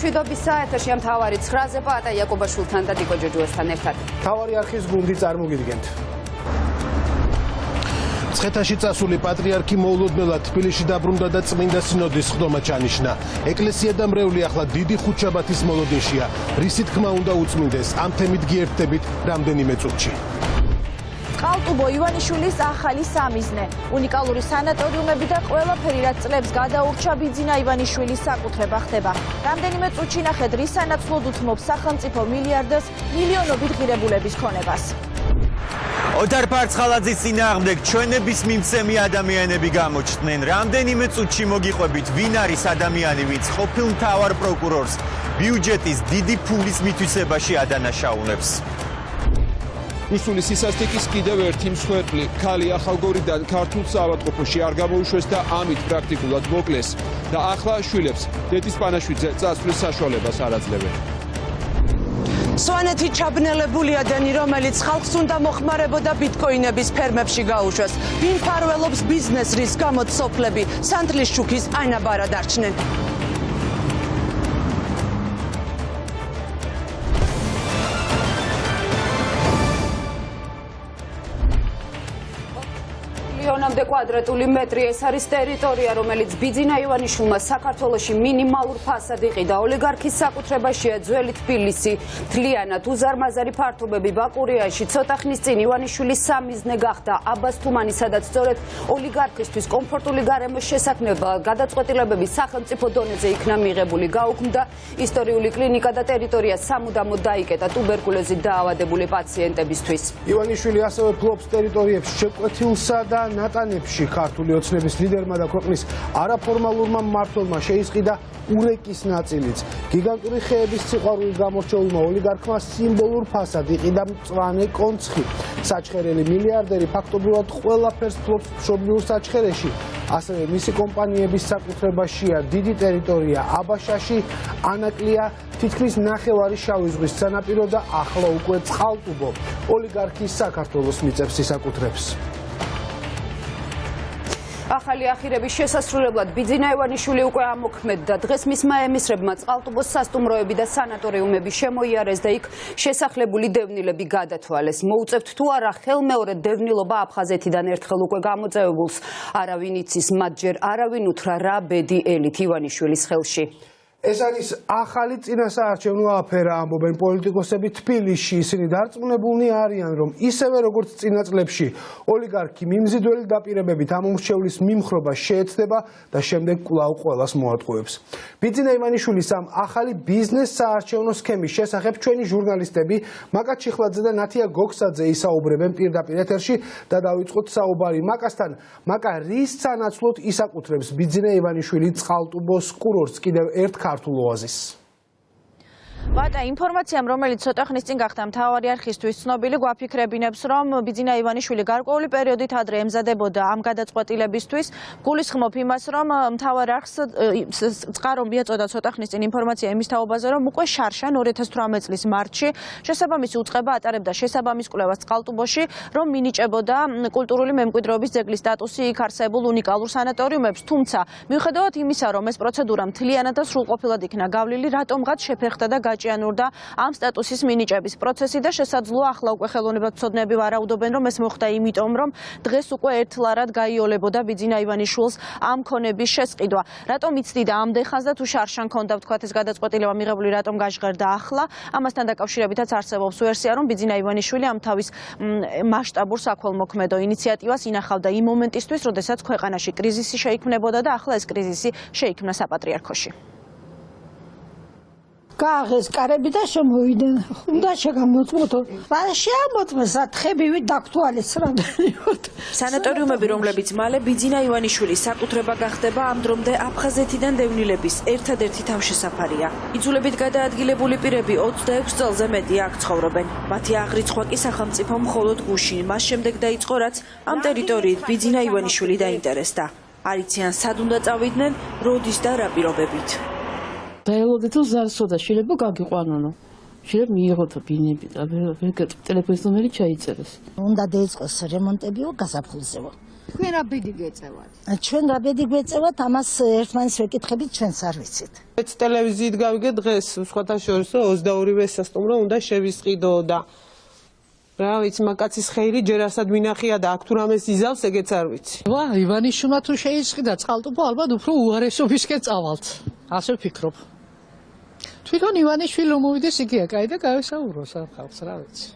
მშვიდობის საათში მთავარი 9-ზე პატა იაკობაშვილთან და დიკო ჯოჯოესთან ერთად. მთავარი არხის გუნდი წარმოგიდგენთ. მცხეთაში წასული პატრიარქი მოულოდნელად თბილისში დაბრუნდა და წმინდა სინოდის ხდომა ჩანიშნა. ეკლესია და მრევლი ახლა დიდი ხუთშაბათის მოლოდინშია. რისი თქმა უნდა უწმინდეს, ამ თემით გიერთდებით რამდენიმე წუთში. ყალტუბო ივანიშვილის ახალი სამიზნე, უნიკალური სანატორიუმები და ყველაფერი, რაც წლებს გადაურჩა ბიძინა ივანიშვილის საკუთრება ხდება. რამდენიმე წუთში ნახეთ, რის სანაცვლოდ უთმობს სახელმწიფო მილიარდას მილიონობით ღირებულების ქონებას. ოდარ ფარცხალაძის წინააღმდეგ ჩვენების მიმცემი ადამიანები გამოჩნდნენ. რამდენიმე წუთში მოგიყვებით, ვინ არის ადამიანი, ვინც ყოფილ მთავარ პროკურორს ბიუჯეტის დიდი ფულის მითვისებაში ადანაშაულებს. რუსული სისასტიკის კიდევ ერთი მსხვერპლი ქალი ახალგორიდან ქართულ საავადმყოფოში არ გამოუშვეს და ამით პრაქტიკულად მოკლეს და ახლა შვილებს დედის პანაშვიდზე წასვლის საშუალებას არ აძლევენ. სვანეთი ჩაბნელებული ადამიანი, რომელიც ხალხს უნდა მოხმარებოდა ბიტკოინების ფერმებში გაუშვეს. ვინ ფარველობს ბიზნეს, რის გამოც სოფლები სანთლის შუქის ანაბარა დარჩნენ. მილიონამდე კვადრატული მეტრი ეს არის ტერიტორია, რომელიც ბიძინა ივანიშვილმა საქართველოში მინიმალურ ფასად იყიდა. ოლიგარქის საკუთრებაშია ძველი თბილისი, თლიანად უზარმაზარი ფართობები ბაკურიაში. ცოტა ხნის წინ ივანიშვილის სამიზნე გახდა აბას თუმანი, სადაც სწორედ ოლიგარქისთვის კომფორტული გარემოს შესაქმნება გადაწყვეტილებები სახელმწიფო დონეზე იქნა მიღებული. გაუქმდა ისტორიული კლინიკა და ტერიტორია სამუდამოდ დაიკეტა ტუბერკულოზით დაავადებული პაციენტებისთვის. ივანიშვილი ასევე ფლობს ტერიტორიებს შეკვეთილსა და ნატანებში. ქართული ოცნების ლიდერმა და ქვეყნის არაფორმალურმა მმართველმა შეისყიდა ურეკის ნაწილიც. გიგანტური ხეების სიყვარული გამორჩეულმა ოლიგარქმა სიმბოლურ ფასად იყიდა მწვანე კონცხი. საჩხერელი მილიარდერი ფაქტობრივად ყველაფერს ფლობს მშობლიურ საჩხერეში. ასევე მისი კომპანიების საკუთრებაშია დიდი ტერიტორია აბაშაში, ანაკლია, თითქმის ნახევარი შავი ზღვის სანაპირო და ახლა უკვე წყალტუბო. ოლიგარქის საქართველოს მიწებს საკუთრებს. ახალი ახირების შესასრულებლად ბიძინა ივანიშვილი უკვე ამოქმედდა. დღეს მისმა ემისრებმა წყალტუბოს სასტუმროები და სანატორიუმები შემოიარეს და იქ შესახლებული დევნილები გადათვალეს. მოუწევთ თუ არა ხელმეორე დევნილობა აფხაზეთიდან ერთხელ უკვე გამოწევებულს. არავინ იცის, მათ ჯერ არავინ უთხრა რა ბედი ელით ივანიშვილის ხელში. ეს არის ახალი წინასაარჩევნო აფერა, ამბობენ პოლიტიკოსები თბილისში. ისინი დარწმუნებულნი არიან, რომ ისევე როგორც წინა წლებში ოლიგარქი მიმზიდველი დაპირებებით ამ უმრჩევლის მიმხრობა შეეცდება და შემდეგ კვლავ ყველას მოატყუებს. ბიძინა ივანიშვილის ამ ახალი ბიზნეს საარჩევნო სქემის შესახებ ჩვენი ჟურნალისტები მაკა ჩიხლაძე და ნათია გოგსაძე ისაუბრებენ პირდაპირ ეთერში და დავიწყოთ საუბარი მაკასთან. მაკა რის სანაცვლოდ ისაკუთრებს ბიძინა ივანიშვილი წყალტუბოს კურორტს კიდევ ერთ ქართულ ოაზისს. ბატა, ინფორმაციამ, რომელიც ცოტა ხნის წინ გახდა მთავარი არხისთვის ცნობილი, გვაფიქრებინებს, რომ ბიძინა ივანიშვილი გარკვეული პერიოდით ადრე ემზადებოდა ამ გადაწყვეტილებისთვის. გულისხმობ იმას, რომ მთავარ არხს წყარო მიაწოდა ცოტა ხნის წინ ინფორმაცია იმის თაობაზე, რომ უკვე შარშან 2018 წლის მარტში შესაბამისი უწყება ატარებდა შესაბამის კვლევას წყალტუბოში, რომ მინიჭებოდა კულტურული მემკვიდრეობის ძეგლის სტატუსი იქ არსებულ უნიკალურ სანატორიუმებს. თუმცა, მიუხედავად იმისა, რომ ეს პროცედურა მთლიანად და სრულყოფილად იქნა გავლილი, რატომღაც შეფერხდა და გაჭიანურდა ამ სტატუსის მინიჭების პროცესი და შესაძლოა ახლა უკვე ხელოვნებაცოდნეები ვარაუდობენ, რომ ეს მოხდა იმიტომ, რომ დღეს უკვე ერთლარად გაიოლებოდა ბიძინა ივანიშვილს ამ ქონების შესყიდვა. რატომ იცდიდა ამდენ ხანს და თუ შარშან ქონდა ვთქვათ ეს გადაწყვეტილება მიღებული, რატომ გაჟღერდა ახლა? ამასთან დაკავშირებითაც არსებობს ვერსია, რომ ბიძინა ივანიშვილი ამ თავის მასშტაბურ საქველმოქმედო ინიციატივას ინახავდა იმ მომენტისთვის, როდესაც ქვეყანაში კრიზისი შეიქმნებოდა და ახლა ეს კრიზისი შეიქმნა საპატრიარქოში. გააღეს კარები და შემოვიდნენ. უნდა შეგამოწმოთო. რა შეამოწმეს, თხებივით დაგთვალისწრებდით. სანატორიუმები, რომლებიც მალე ბიძინა ივანიშვილის საკუთრება გახდება, ამ დრომდე აფხაზეთიდან დევნილების ერთადერთი თავშესაფარია. იძულებით გადაადგილებული პირები 26 წელზე მეტი აქ ცხოვრობენ. მათი აღრიცხვა კი სახელმწიფო მხოლოდ გუშინ, მას შემდეგ დაიწყო, რაც ამ ტერიტორიით ბიძინა ივანიშვილი დაინტერესდა. არ იციან სად უნდა წავიდნენ, როდის და რა პირობებით. დაელოდეთ რომ ზარსო და შეიძლება გაგიყვანონო. შეიძლება მიიღოთ ბინები და ტელეფონის ნომერი ჩაიწერეს. უნდა დაიწყოს რემონტებიო გაზაფხულზეო. თქვენ რა ბედი გეწევათ? ჩვენ რა ბედი გვეწევათ, ამას ერთმანეთს ვეკითხებით, ჩვენც არ ვიცით. ტელევიზიით გავიგე დღეს სხვათა შორის 22-ვე სასტუმრო უნდა შევისყიდო და რა ვიცი, მაგაცის ხეილი ჯერ ასად მინახია და აქ თუ რამეს იზავს, ეგეც არ ვიცი. ვა, ივანიშვილმა თუ შეისყიდა წყალტუბო, ალბათ უფრო უარესობისკენ წავალთ. ასე ვფიქრობ. თვითონ ივანიშვილი რომ მოვიდეს, იგია, კაი და გავესაუბროს ამ ხალხს, რა ვიცი.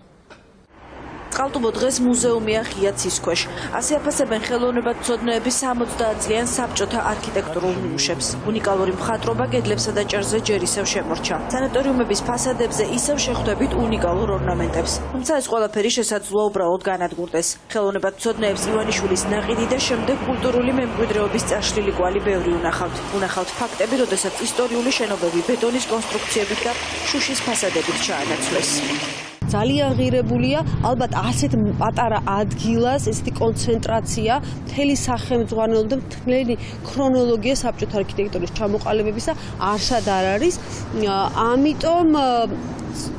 წყალტუბო დღეს მუზეუმია ღია ცის ქვეშ. ასე აფასებენ ხელოვნებათმცოდნეების 60 წლიან საბჭოთა არქიტექტურულ ნიმუშებს. უნიკალური მხატვრობა კედლებსა და ჭერზე ჯერ ისევ შემორჩა. სანატორიუმების ფასადებზე ისევ შეხვდებით უნიკალურ ორნამენტებს. თუმცა ეს ყველაფერი შესაძლოა უბრალოდ განადგურდეს. ხელოვნებათმცოდნეებს ივანიშვილის ნაყიდი და შემდეგ კულტურული მემკვიდრეობის წაშლილი კვალი ბევრი უნახავთ. უნახავთ ფაქტები, როდესაც ისტორიული შენობები ბეტონის კონსტრუქციებით და შუშის ფასადებით ჩაანაცვლეს. ძალიან ღირებულია, ალბათ ასეთ პატარა ადგილას, ესეთი კონცენტრაცია, მთელი სახელმძღვანელო და მთელი ქრონოლოგია საბჭოთა არქიტექტურის ჩამოყალიბებისა არსად არ არის. ამიტომ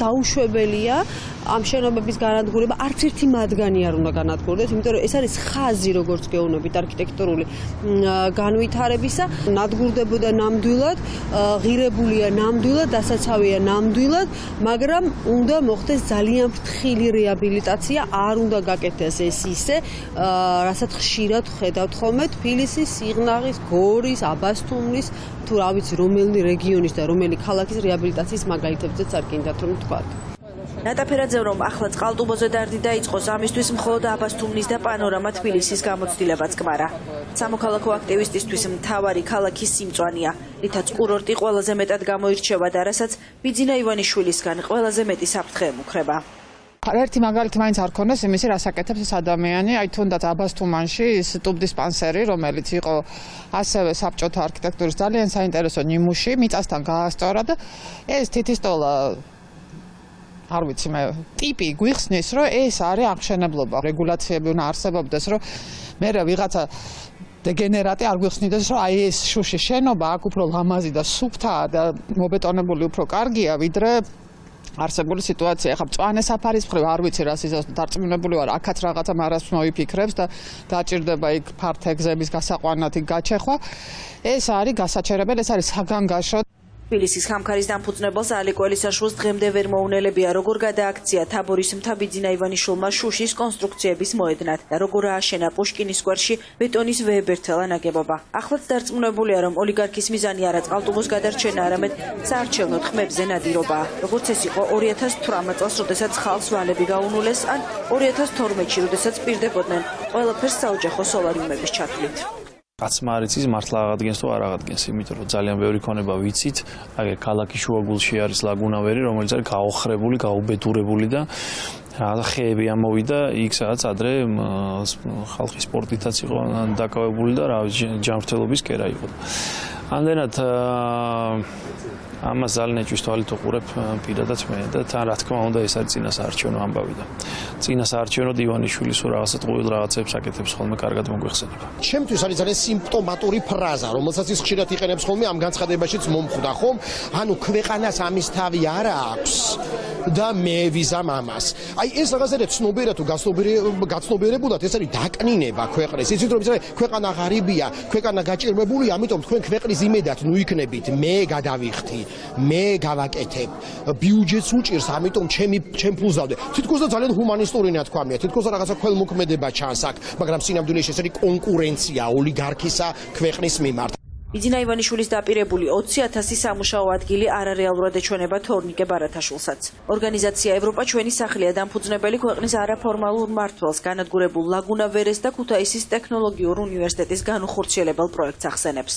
დაუშვებელია ამ შენობების განადგურება, არც ერთი მათგანი არ უნდა განადგურდეს, იმიტომ რომ ეს არის ხაზი, როგორც გეუბნებით, არქიტექტურული განვითარებისა, ნადგურდებოდა ნამდვილად, ღირებულია ნამდვილად, დასაცავია ნამდვილად, მაგრამ უნდა მოხდეს ძალიან ფრთხილი რეაბილიტაცია, არ უნდა გაკეთდეს ეს ისე, რასაც ხშირად ხედავთ ხოლმე თბილისის, სიღნაღის, გორის, აბასთუმნის, თუ რა ვიცი, რომელი რეგიონის და რომელი ქალაქის რეაბილიტაციის მაგალითებზეც არ გინდათ რომ ვთქვათ. ნატაფერაძე რომ ახლა წყალტუბოზე დარდი დაიწყოს, ამისთვის მხოლოდ აბასთუმნის და პანორამა თბილისის გამოცდილებაც კმარა. სამოქალაქო აქტივისტისთვის მთავარი ქალაქის სიმწვანეა, რითაც კურორტი ყველაზე მეტად გამოირჩევა და რასაც ბიძინა ივანიშვილისგან ყველაზე მეტი საფრთხე ემუქრება. ერთი მაგალითი მაინც არ ქონდეს იმისი, რას აკეთებს ეს ადამიანი, აი თუნდაც აბასთუმანში ის ტუბდისპანსერი, რომელიც იყო ასევე საბჭოთა არქიტექტურის ძალიან საინტერესო ნიმუში, მიწასთან გაასწორა და ეს თითისტოლა არ ვიცი მე ტიპი გვიხსნის, რომ ეს არის აღმშენებლობა, რეგულაციები უნდა არსებობდეს, რომ მე ვიღაცა დეგენერატი არ გვიხსნიდეს, რომ აი ეს შუშის შენობა აქ უფრო ლამაზი და სუფთაა და მობეტონებული უფრო კარგია, ვიდრე არსებული სიტუაცია. ახლა მწვანე საფარის მხრივ არ ვიცი რას იზავს, დარწმუნებული ვარ, აქაც რაღაცა მარას მოიფიქრებს და დაჭირდება იქ ფართე გზების გასაყვანად იქ გაჩეხვა. ეს არის გასაჩერებელი, ეს არის საგანგაშო. თბილისის ხამქარის დამფუძნებელს ალეკველისაშვილს დღემდე ვერ მოუნელებია, როგორ გადააქცია თაბორის მთა ბიძინა ივანიშვილმა შუშის კონსტრუქციების მოედნად და როგორ ააშენა პუშკინის სკვერში ბეტონის ვეებერთელა ნაგებობა. ახლაც დარწმუნებულია, რომ ოლიგარქის მიზანი არა წყალტუბოს გადარჩენა, არამედ საარჩევნო ხმებზე ნადირობაა. როგორც ეს იყო 2018 წელს, როდესაც ხალხს ვალები გაუნულეს, ან 2012-ში, როდესაც პირდებოდნენ ყველაფერს საოჯახო სოლარიუმების ჩათვლით. კაცმა არ იცის მართლა აღადგენს თუ არ აღადგენს, იმიტომ რომ ძალიან ბევრი ქონება ვიცით, აგერ ქალაქის შუაგულში არის ლაგუნავერი, რომელიც არის გაოხრებული, გაუბედურებული და ხეები ამოვიდა იქ, სადაც ადრე ხალხი სპორტითაც იყო დაკავებული და რა ჯანმრთელობის კერა იყო. ამდენად ამას ძალიან ეჭვის თვალით უყურებ პირადად მე და თან რა თქმა უნდა ეს არის წინასაარჩევნო ამბავი და წინასაარჩევნოდ ივანიშვილის რაღაცა ყოველ რაღაცებს აკეთებს ხოლმე კარგად მოგვეხსენება. ჩემთვის არის ძალიან სიმპტომატური ფრაზა, რომელსაც ის ხშირად იყენებს ხოლმე ამ განცხადებაშიც მომხვდა ხომ? ანუ ქვეყანას ამის თავი არ აქვს და მე ვიზამ ამას. აი ეს რაღაცა ცნობიერად თუ გაცნობიერებულად ეს არის დაკნინება ქვეყნის. იცით რომ ქვეყანა ღარიბია, ქვეყანა გაჭირვებულია, ამიტომ თქვენ ქვეყნის იმედად ნუ იქნებით, მე გადავიხდი. მე გავაკეთებ ბიუჯეტს უჭირს, ამიტომ ჩემ ფულს დავდე. თითქოს და ძალიან ჰუმანისტური ნათქვამია, თითქოს რაღაცა ქველმოქმედება ჩანს აქ, მაგრამ სინამდვილეში ეს არის კონკურენცია ოლიგარქისა ქვეყნის მიმართ. ბიძინა ივანიშვილის დაპირებული 20,000 სამუშაო ადგილი არარეალურად ეჩვენება თორნიკე ბარათაშვილსაც. ორგანიზაცია ევროპა ჩვენი სახლია დამფუძნებელი ქვეყნის არაფორმალურ მმართველს განადგურებულ ლაგუნავერეს და ქუთაისის ტექნოლოგიურ უნივერსიტეტის განუხორციელებელ პროექტს ახსენებს.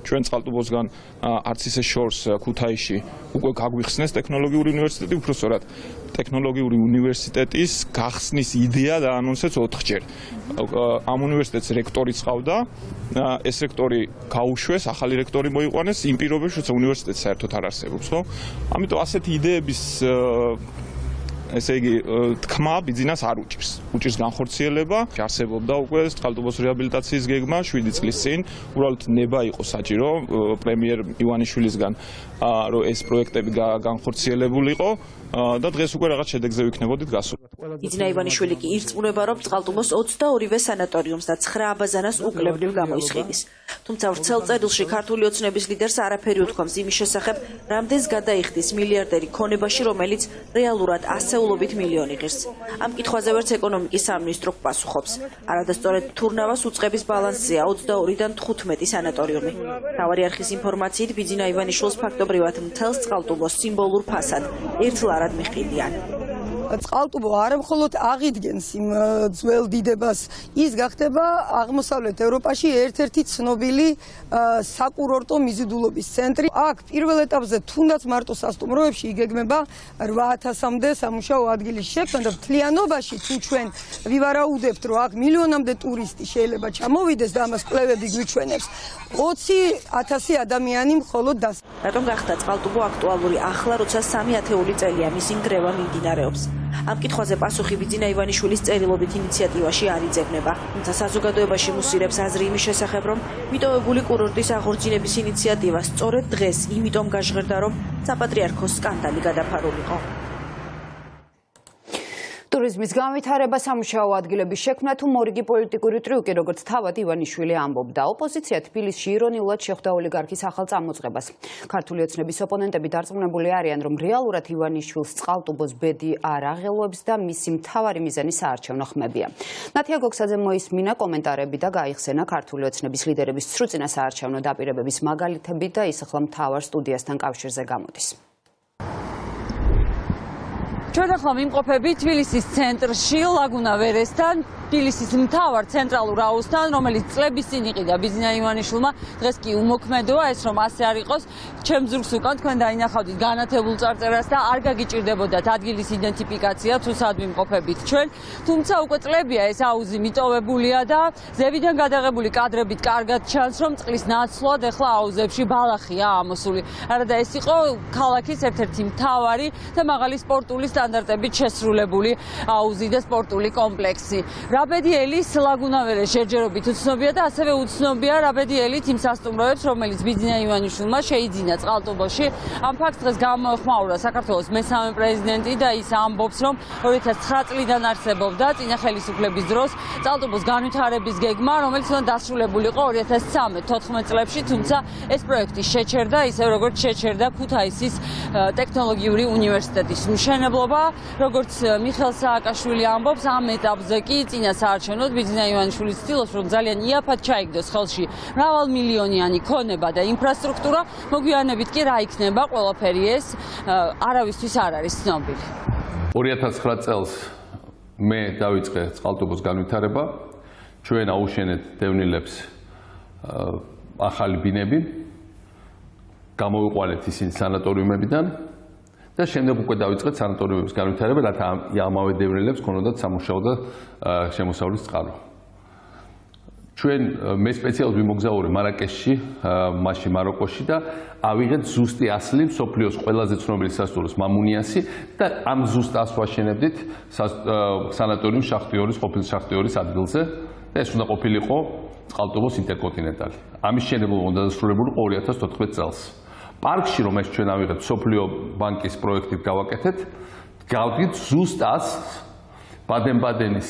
ჩვენ წყალტუბოსგან არც ისე შორს ქუთაისში უკვე გაგვიხსნეს ტექნოლოგიური უნივერსიტეტი, უბრალოდ ტექნოლოგიური უნივერსიტეტის გახსნის იდეა დაანონსეს 4-ჯერ. ამ უნივერსიტეტს რექტორიც ყავდა, ეს რექტორი გაუშვეს, ახალი რექტორი მოიყვანეს, იმ პირობებში, როცა უნივერსიტეტი საერთოდ არ არსებობს, ხო? ამიტომ ასეთი იდეების ესე იგი თქმა ბიძინას არ უჭირს. უჭირს განხორციელება. არსებობდა უკვე წყალტუბოს რეაბილიტაციის გეგმა 7 წლის წინ. უბრალოდ ნება იყო საჭირო პრემიერ ივანიშვილისგან, რომ ეს პროექტები განხორციელებულიყო. და დღეს უკვე რაღაც შედეგზე ვიქნებოდით გასული. ბიძინა ივანიშვილი კი ირწმუნება, რომ წყალტუბოს 22-ვე სანატორიუმს და 9 აბაზანას უკლებრივ გამოისყიდის. თუმცა ვრცელ წერილში ქართული ოცნების ლიდერს არაფერი უთქვამს იმის შესახებ, რამდენს გადაიხდის მილიარდერი ქონებაში, რომელიც რეალურად ასეულობით მილიონი ღირს. ამ კითხვაზე ვერც ეკონომიკის სამინისტრო პასუხობს. არადასწორად თურნავას უწყების ბალანსზეა 22-დან 15 სანატორიუმი. მთავარი არხის ინფორმაციით ბიძინა ივანიშვილს ფაქტობრივად მთელს წყალტუბოს სიმბოლურ ფასად ერთლარად მიჰყიდიან. წყალტუბო არა მხოლოდ აღიდგენს იმ ძველ დიდებას, ის გახდება აღმოსავლეთ ევროპაში ერთ-ერთი ცნობილი საკურორტო მიზიდულობის ცენტრი. აქ პირველ ეტაპზე თუნდაც მარტო სასტუმროებში იგეგმება 8000-მდე სამუშაო ადგილის შექმნა და მთლიანობაში თუ ჩვენ ვივარაუდებთ, რომ აქ მილიონამდე ტურისტი შეიძლება ჩამოვიდეს და ამას კვლევები გვიჩვენებს, 20,000 ადამიანი მხოლოდ დას. რატომ გახდა წყალტუბო აქტუალური ახლა, როცა 3 ათეული წელია მისი ნგრევა მიმდინარეობს? ამ კითხვაზე პასუხი ბიძინა ივანიშვილის წერილობით ინიციატივაში არ იძებნება. თუმცა საზოგადოებაში მუსირებს აზრი იმის შესახებ, რომ მიტოვებული კურორტის აღორძინების ინიციატივა სწორედ დღეს იმიტომ გაჟღერდა, რომ საპატრიარქოს სკანდალი გადაფარულიყო. ტურიზმის განვითარება, სამუშაო ადგილების შექმნა თუ მორიგი პოლიტიკური ტრიუკი, როგორც თავად ივანიშვილი ამბობდა. ოპოზიცია თბილისში ირონიულად შეხვდა ოლიგარქის ახალ წამოწყებას. ქართული ოცნების ოპონენტები დარწმუნებული არიან, რომ რეალურად ივანიშვილს წყალტუბოს ბედი არ აღელვებს და მისი მთავარი მიზანი საარჩევნო ხმებია. ნათია გოგსაძემ მოისმინა კომენტარები და გაიხსენა ქართული ოცნების ლიდერების სრუწინა საარჩევნო დაპირებების მაგალითები და ის ახლა მთავარ სტუდიასთან კავშირზე გამოდის. ჩვენ ახლა ვიმყოფებით თბილისის ცენტრში, ლაგუნა ვერესთან, თბილისის მთავარ ცენტრალურ აუზთან, რომელიც წლების წინ იყიდა ბიძინა ივანიშვილმა, დღეს კი უმოქმედოა ეს რომ ასე არ იყოს. ჩემს ზურგს უკან თქვენ დაინახავდით განათებულ წარწერას და არ გაგიჭირდებოდათ ადგილის იდენტიფიკაცია, თუ სად ვიმყოფებით ჩვენ. თუმცა უკვე წლებია ეს აუზი მიტოვებულია და ზევიდან გადაღებული კადრებით კარგად ჩანს, რომ წყლის ნაცვლად ახლა აუზებში ბალახია ამოსული. არადა ეს იყო ქალაქის ერთ-ერთი მთავარი და მაღალი სპორტული სტანდარტებით შესრულებული აუზი და სპორტული კომპლექსი. რაბედიელის ლაგუნავერეს შეჯერობით უცნობია და ასევე უცნობია რაბედიელით იმ სასტუმროებს, რომელიც ბიძინა ივანიშვილმა შეიძინა წყალტუბოში. ამ ფაქტს დღეს გამოეხმაურა საქართველოს მესამე პრეზიდენტი და ის ამბობს, რომ 2009 წლიდან არსებობდა წინა ხელისუფლების დროს წყალტუბოს განვითარების გეგმა, რომელიც უნდა დასრულებულიყო 2013-14 წლებში, თუმცა ეს პროექტი შეჩერდა, ისე როგორც შეჩერდა ქუთაისის ტექნოლოგიური უნივერსიტეტის მშენებლობა. როგორც მიხელ სააკაშვილი ამბობს, ამ ეტაპზე კი წინა საარჩევნოდ ბიძინა ივანიშვილი ცდილობს, რომ ძალიან იაფად ჩაიგდოს ხელში მრავალმილიონიანი ქონება და ინფრასტრუქტურა, მოგვიანებით კი რა იქნება ყველაფერი ეს არავისთვის არ არის ცნობილი. 2009 წელს მე დავიწყე წყალტუბოს განვითარება, ჩვენ აუშენეთ დევნილებს ახალი ბინები, გამოვიყვანეთ ისინი სანატორიუმებიდან და შემდეგ უკვე დავიწყეთ სანატორიუმების განვითარება, რათა ამავე დევნილებს ქონოდათ სამუშაო და შემოსავლის წყარო. ჩვენ მე სპეციალურად ვიმოგზაურე მარაკეშში, მაშინ მაროკოში და ავიღეთ ზუსტი ასლი მსოფლიოს ყველაზე ცნობილი სასტუმროს მამუნიასი და ამ ზუსტ ასლს ვაშენებდით სანატორიუმ შახტიორის, ყოფილ შახტიორის ადგილზე და ეს უნდა ყოფილიყო წყალტუბოს ინტერკონტინენტალი. ამის შენებლობა უნდა დასრულებულიყო 2014 წელს. პარკში, რომ ეს ჩვენ ავიღეთ სოფლიო ბანკის პროექტით გავაკეთეთ, გავდგით ზუსტ ასლს ბადენ-ბადენის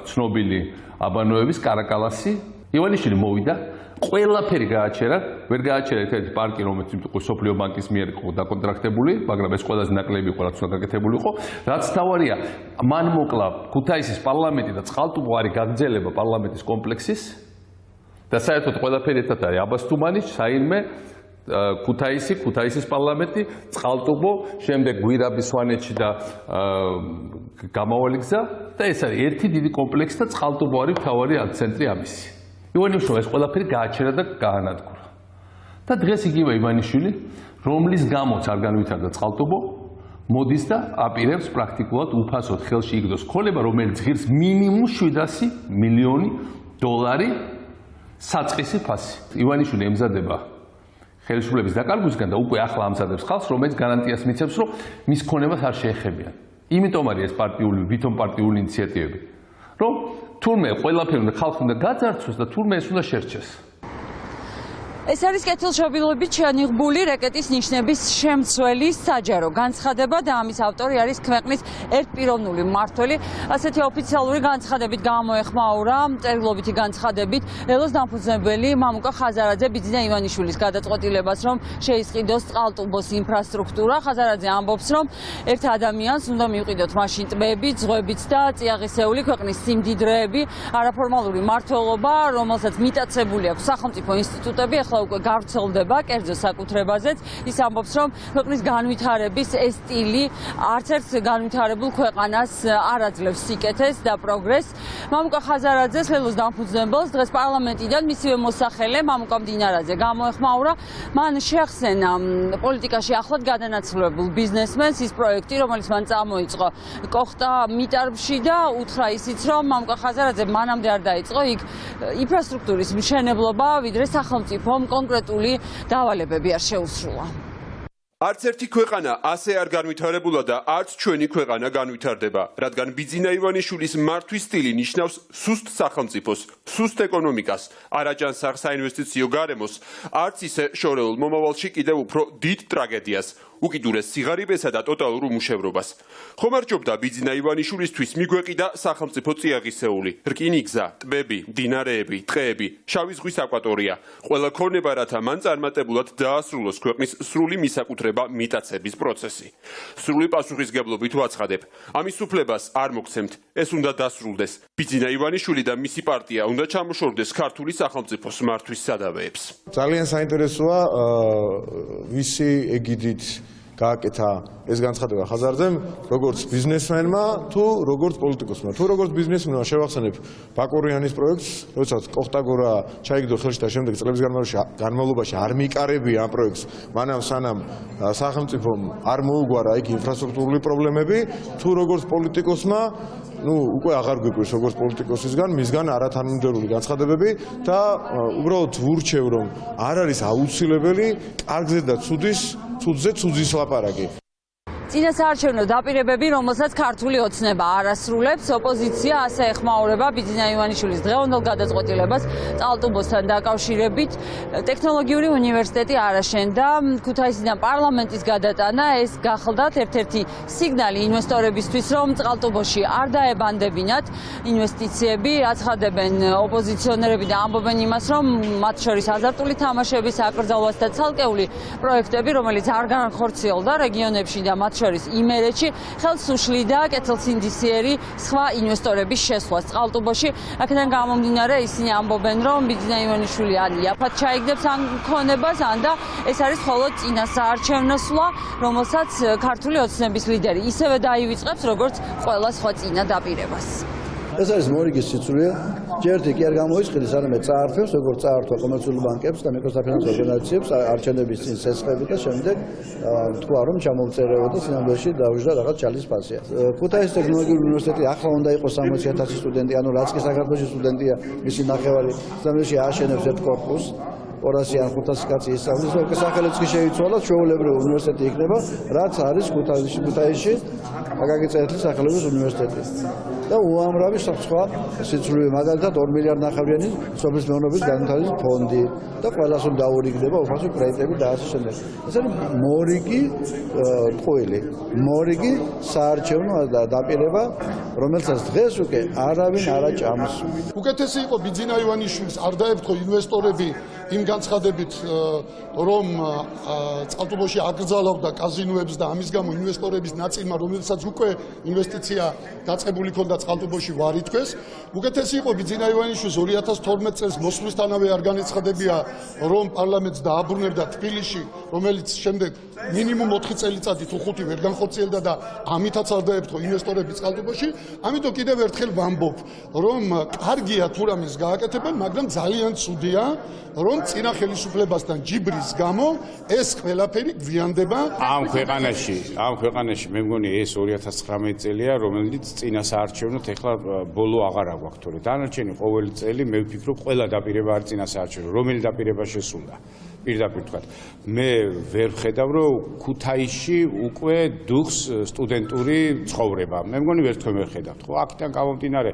ცნობილი აბანოების კარაკალასი. ივანიშვილი მოვიდა, ყველაფერი გააჩერა, ვერ გააჩერა ერთ-ერთი პარკი, რომელიც სოფლიო ბანკის მიერ იყო დაკონტრაქტებული, მაგრამ ეს ყველაზე ნაკლები იყო, რაც უნდა გაკეთებული იყო. რაც თავარია, მან მოკლა ქუთაისის პარლამენტი და წყალტუბო არის გაგრძელება პარლამენტის კომპლექსის და საერთოდ ყველაფერი ერთად არის აბასთუმანი, საირმე ქუთაისის პარლამენტი, წყალტუბო, შემდეგ გვირაბი, სვანეთში და გამავალი გზა და ეს არის ერთი დიდი კომპლექსი და წყალტუბო არის მთავარი ცენტრი ამისი. ივანიშვილმა ეს ყველაფერი გააჩერა და გაანადგურა. და დღეს იგივე ივანიშვილი, რომლის გამოც არ განვითარდა წყალტუბო, მოდის და აპირებს პრაქტიკულად უფასოდ ხელში იგდოს ქონება, რომელიც ღირს მინიმუმ 700 მილიონი დოლარი საწყისი ფასი. ივანიშვილი ემზადება ხელისუფლების დაკარგვისგან და უკვე ახლა ამზადებს ხალხს, რომელიც გარანტიას მიცემს, რომ მის ქონებას არ შეეხებიან. იმიტომ არის ეს ვითომ პარტიული ინიციატივები, რომ თურმე ყველაფერი უნდა ხალხი უნდა გაძარცვეს და თურმე ეს უნდა შერჩეს. ეს არის კეთილშობილობით შეანიღბული რეკეტის ნიშნების შემცველი საჯარო განცხადება და ამის ავტორი არის ქვეყნის ერთპიროვნული მმართველი. ასეთი ოფიციალური განცხადებით გამოეხმაურა წერილობითი განცხადებით ელოს დამფუძნებელი მამუკა ხაზარაძე ბიძინა ივანიშვილის გადაწყვეტილებას, რომ შეისყიდოს წყალტუბოს ინფრასტრუქტურა. ხაზარაძე ამბობს, რომ ერთ ადამიანს უნდა მივყიდოთ მაშინ ტბები, ზღვებიც და წიაღისეული ქვეყნის სიმდიდრეები, არაფორმალური მმართველობა, რომელსაც მიტაცებული აქვს სახელმწიფო ინსტიტუტები, ახლა უკვე გავრცელდება კერძო საკუთრებაზეც. ის ამბობს, რომ ქვეყნის განვითარების ეს სტილი არც ერთ განვითარებულ ქვეყანას არ აძლევს სიკეთეს და პროგრესს. მამუკა ხაზარაძეს ლელოს დამფუძნებელს დღეს პარლამენტიდან მისივე მოსახელე მამუკა მდინარაძე გამოეხმაურა. მან შეახსენა პოლიტიკაში ახლად გადანაცვლებულ ბიზნესმენს ის პროექტი, რომელიც მან წამოიწყო კოხტა მიტარბში და უთხრა ისიც, რომ მამუკა ხაზარაძე მანამდე არ დაიწყო იქ ინფრასტრუქტურის მშენებლობა, ვიდრე სახელმწიფომ კონკრეტული დავალებები არ შეუსრულა. არც ერთი ქვეყანა ასე არ განვითარებულა და არც ჩვენი ქვეყანა განვითარდება, რადგან ბიძინა ივანიშვილის მართვის სტილი ნიშნავს სუსტ სახელმწიფოს, სუსტ ეკონომიკას, არაჯანს საინვესტიციო გარემოს, არც ისე შორეულ მომავალში კიდევ უფრო დიდ ტრაგედიას, უკიდურეს სიღარიბესა და ტოტალურ უმუშევრობას. ხომ არ ჯობდა ბიძინა ივანიშვილისთვის მიგვეყიდა სახელმწიფო წიაღისეული, რკინი გზა, ტბები, მდინარეები, ტყეები, შავი ზღვის აკვატორია, ყველა ქონება, რათა მან წარმატებულად დაასრულოს ქვეყნის სრული მისაკუთრება მიტაცების პროცესი. სრული პასუხისგებლობით ვაცხადებ, ამის უფლებას არ მოგცემთ, ეს უნდა დასრულდეს. ბიძინა ივანიშვილი და მისი პარტია უნდა ჩამოშორდეს ქართული სახელმწიფოს მართვის სადავეებს. ძალიან საინტერესოა ვისი ეგიდით გააკეთა ეს განცხადება ხაზარაძემ, როგორც ბიზნესმენმა თუ როგორც პოლიტიკოსმა. თუ როგორც ბიზნესმენმა შევახსენებ ბაკურიანის პროექტს, როდესაც კოხტაგორა ჩაიგდო ხელში და შემდეგ წლების განმავლობაში არ მიიკარებია ამ პროექტს, მანამ სანამ სახელმწიფომ არ მოუგვარა იქ ინფრასტრუქტურული პრობლემები, თუ როგორც პოლიტიკოსმა უკვე აღარ გვიკვირს როგორც პოლიტიკოსისგან, მისგან არათანმიმდევრული განცხადებები და უბრალოდ ვურჩევ, რომ არ არის აუცილებელი კარგზე და ცუდზე ცუძის ლაპარაკი. წინასაარჩევნო დაპირებები, რომელსაც ქართული ოცნება არ ასრულებს, ოპოზიცია ასე ეხმაურება ბიძინა ივანიშვილის დღევანდელ გადაწყვეტილებას წყალტუბოსთან დაკავშირებით. ტექნოლოგიური უნივერსიტეტი არ აშენდა, ქუთაისიდან პარლამენტის გადატანა, ეს გახლდათ ერთ-ერთი სიგნალი ინვესტორებისთვის, რომ წყალტუბოში არ დაებანდებინათ ინვესტიციები, აცხადებენ ოპოზიციონერები და ამბობენ იმას, რომ მათ შორის აზარტული თამაშების აკრძალვას და ცალკეული პროექტები, რომელიც არ განხორციელდა რეგიონებში და მათ შორის იმერეთში ხელს უშლიდა კეთილსინდისიერი სხვა ინვესტორების შესვლას წყალტუბოში. აქედან გამომდინარე ისინი ამბობენ, რომ ბიძინა ივანიშვილი ან იაფად ჩაიგდებს ამ ქონებას, ან და ეს არის მხოლოდ წინასაარჩევნო სვლა, რომელსაც ქართული ოცნების ლიდერი ისევე დაივიწყებს, როგორც ყველა სხვა წინა დაპირებას. ეს არის მორიგის სიცრუე. ჯერდი კი არ გამოიწყდეს, არამედ წაართვებს, როგორც წაართვა კომერციული ბანკებს და მიკროფინანსურ ორგანიზაციებს არჩევნების წინ სესხები და შემდეგ თქვა, რომ ჩამოვწერეოდა სინამდვილეში დაუჟდა რაღაც ჩალის ფასია. ქუთაისის ტექნოლოგიური უნივერსიტეტი ახლა უნდა იყოს 60,000 სტუდენტი, ანუ რაც კი საქართველოს სტუდენტია, მისი ნახევარი სინამდვილეში ააშენებს ერთ კორპუსს. 200 ან 500 კაცი ისწავლის, რომ სახელიც კი შეიცვალა, ჩვეულებრივი უნივერსიტეტი იქნება, რაც არის ქუთაისში გაგიწერეთის სახელობის უნივერსიტეტი. და უამრავი სხვა სიცრუე, მაგალითად 2 მილიარდ ნახევრიანი სოფლის მეურნეობის განვითარების ფონდი და ყველას უნდა დაურიგდება უფასო კრედიტები და ასე შემდეგ. ეს არის მორიგი ტყუილი, მორიგი საარჩევნო დაპირება, რომელსაც დღეს უკვე არავინ არ აჭამს. უკეთესი იყო ბიძინა ივანიშვილს არ დაეფთხო ინვესტორები იმ განცხადებით, რომ წყალტუბოში აკრძალავდა კაზინოებს და ამის გამო ინვესტორების ნაწილმა, რომელსაც უკვე ინვესტიცია დაწყებული ქონდა წყალტუბოში ვარ ითქვეს. უკეთესი იყო ბიძინა ივანიშვილს 2012 წელს მოსვლისთანავე არ განეცხადებია, რომ პარლამენტს დააბრუნებდა თბილისში, რომელიც შემდეგ მინიმუმ 4 წელიწადი თუ 5 ვერ განხორციელდა და ამითაც არ დაეფთხო ინვესტორები წყალტუბოში. ამიტომ კიდევ ერთხელ ვამბობ, რომ კარგია თუ რამეს გააკეთებენ, მაგრამ ძალიან ცუდია, რომ წინა ხელისუფლებასთან ჯიბრის გამო ეს ყველაფერი გვიანდება. ამ ქვეყანაში მე მგონი ეს 2019 წელია, რომელიც წინა საარჩევნოთ ეხლა ბოლო აღარ აგვაქვს, თორე დანარჩენი ყოველი წელი მე ვფიქრობ ყველა დაპირება არის წინა საარჩევნო, რომელი დაპირება შესულდა. პირდაპირ თქვა. მე ვერ ვხედავ, რომ ქუთაისში უკვე დუხს სტუდენტური ცხოვრება. მე მგონი ვერ თქვენ ვერ ხედავთ, ხო? აქედან გამომდინარე,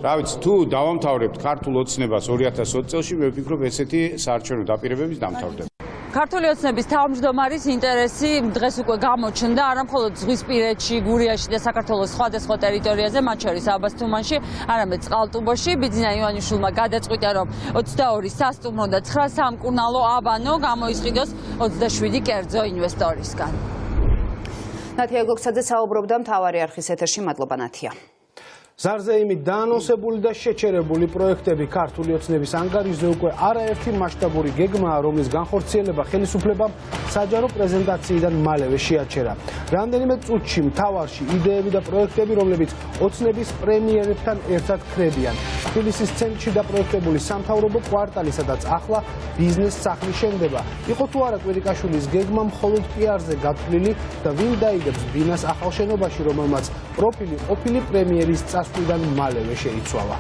რა ვიცი, თუ დავამთავრებთ ქართულ ოცნებას 2020 წელს, მე ვფიქრობ, ესეთი საარჩევნო დაპირებების დამთავრდება. ქართული ოცნების თავმჯდომარის ინტერესი დღეს უკვე გამოჩნდა არა მხოლოდ ზღვისპირეთში, გურიაში და საქართველოს სხვადასხვა ტერიტორიაზე, მათ შორის აბასთუმანში, არამედ წყალტუბოში. ბიძინა ივანიშვილმა გადაწყვიტა, რომ 22 სასტუმრო და 9 სამკურნალო აბანო გამოისყიდოს 27 კერძო ინვესტორისგან. ნათია გოგცაძე საუბრობდა მთავარი არხის ეთერში. მადლობა ნათია. ზარზე იმით დაანონსებული და შეჩერებული პროექტები ქართული ოცნების ანგარიშზე უკვე არაერთი მასშტაბური გეგმაა, რომლის განხორციელება ხელისუფლებამ საჯარო პრეზენტაციიდან მალევე შეაჩერა. რამდენიმე წუთში მთავარში იდეები და პროექტები, რომლებიც ოცნების პრემიერებთან ერთად ქრებიან. თბილისის ცენტრში დაპროექტებული სამთავრობო კვარტალი, სადაც ახლა ბიზნეს სახლი შენდება. იყო თუ არა კვირიკაშვილის გეგმა მხოლოდ პიარზე გათვლილი და ვინ დაიგებს ბინას ახალ შენობაში, რომელმაც პროფილი ყოფილი პრემიერის წასვლიდან მალევე შეიცვალა.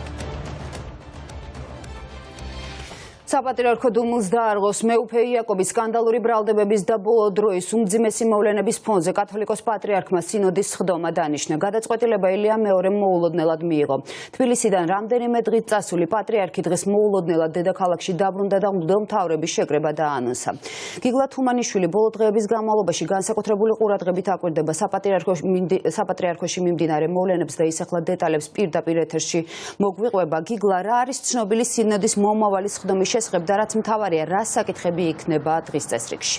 საპატრიარქო დუმილს დაარღვევს მეუფე იაკობის სკანდალური ბრალდებების და ბოლო დროის უმძიმესი მოვლენების ფონზე კათოლიკოს პატრიარქმა სინოდის სხდომა დანიშნა. გადაწყვეტილება ილია მეორემ მოულოდნელად მიიღო. თბილისიდან რამდენიმე დღით წასული პატრიარქი დღეს მოულოდნელად დედაქალაქში დაბრუნდა და მღვდელმთავრების შეკრება დაანონსა. გიგლა თუმანიშვილი ბოლო დღეების განმავლობაში განსაკუთრებული ყურადღებით აკვირდება საპატრიარქოში მიმდინარე მოვლენებს და ისახლა დეტალებს პირდაპირ ეთერში მოგვიყვება. გიგლა, რა არის ცნობილი სინოდის მომავალი სხდომის შესახებ და რაც მთავარია, რა საკითხები იქნება დღის წესრიგში?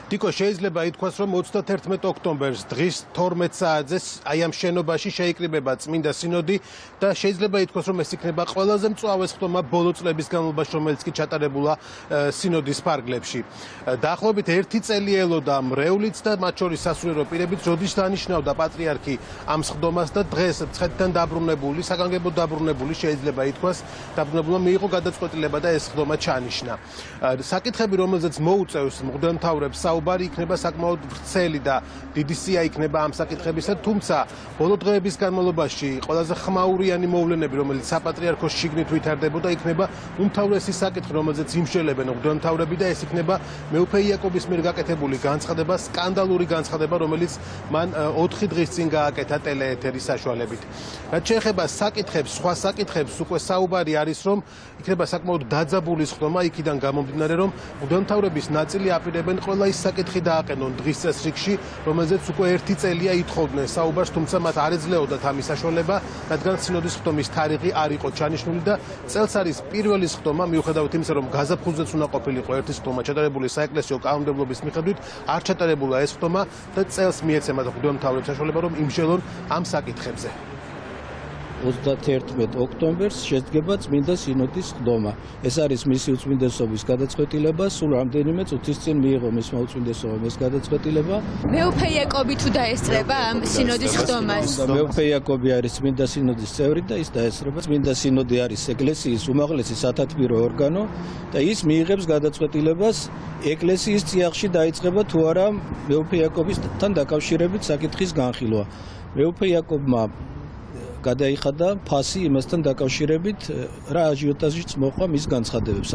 დიკო, შეიძლება ითქვას, რომ 31 ოქტომბერს დღის 12 საათზე აი ამ შენობაში შეიკრიბება წმინდა სინოდი და შეიძლება ითქვას, რომ ეს იქნება ყველაზე მწვავე სხდომა ბოლო წლების განმავლობაში, რომელიც კი ჩატარებულა სინოდის ფარგლებში. დაახლოებით 1 წელი ელოდა მრევლიც და მათ შორის სასულიერო პირებით, როდის დანიშნავდა პატრიარქი ამ სხდომას და დღეს მცხეთიდან დაბრუნებული, საგანგებოდ დაბრუნებული, შეიძლება ითქვას, დაბრუნებულმა მიიღო გადაწყვეტილება და ეს სხდომა ჩაანიშნა. საკითხები, რომელზეც მოუწევს მღვდელმთავრებს საუბარი, იქნება საკმაოდ ვრცელი და დიდი სია იქნება ამ საკითხებისა, თუმცა ბოლო დღეების განმავლობაში ყველაზე ხმაურიანი მოვლენები, რომელიც საპატრიარქოს შიგნით ვითარდებოდა, იქნება უმთავრესი საკითხი, რომელზეც იმშელებენ მღვდელმთავრები და ეს იქნება მეუფე იაკობის მიერ გაკეთებული განცხადება, სკანდალური განცხადება, რომელიც მან 4 დღის წინ გააკეთა ტელეეთერის საშუალებით. რაც შეეხება საკითხებს, სხვა საკითხებს, უკვე საუბარი არის, რომ იქნება საკმაოდ დაძაბული სხდომა იქიდან გამომდინარე, რომ მღვდელმთავრების ნაწილი აპირებენ ყველა ის საკითხი დააყენონ დღის წესრიგში, რომელზეც უკვე 1 წელია ითხოვდნენ საუბარს, თუმცა მათ არ ეძლეოდათ ამის საშუალება, რადგან სინოდის სხდომის თარიღი არ იყო ჩანიშნული და წელს არის პირველი სხდომა, მიუხედავად იმისა, რომ გაზაფხულზეც უნდა ყოფილიყო ერთი სხდომა ჩატარებული საეკლესიო კანონმდებლობის მიხედვით, არ ჩატარებულა ეს სხდომა და წელს მიეცემათ მღვდელმთავრებს საშუალება, რომ იმშელონ ამ საკითხებზე. 31 ოქტომბერს შედგება წმინდა სინოდის სხდომა. ეს არის მისი უწმინდესობის გადაწყვეტილება, სულ რამდენიმე წუთის წინ მიიღო მისმა უწმინდესობამ ეს გადაწყვეტილება. მეუფე იაკობი თუ დაესწრება ამ სინოდის სხდომას? მეუფე იაკობი არის წმინდა სინოდის წევრი და ის დაესწრება. წმინდა სინოდი არის ეკლესიის უმაღლესი სათათბირო ორგანო და ის მიიღებს გადაწყვეტილებას ეკლესიის წიაღში დაიწყება თუ არა მეუფე იაკობისთან დაკავშირებით საკითხის განხილვა. მეუფე იაკობმა გადაიხადა ფასი იმასთან დაკავშირებით, რა აჟიოტაჟიც მოყვა მის განცხადებებს.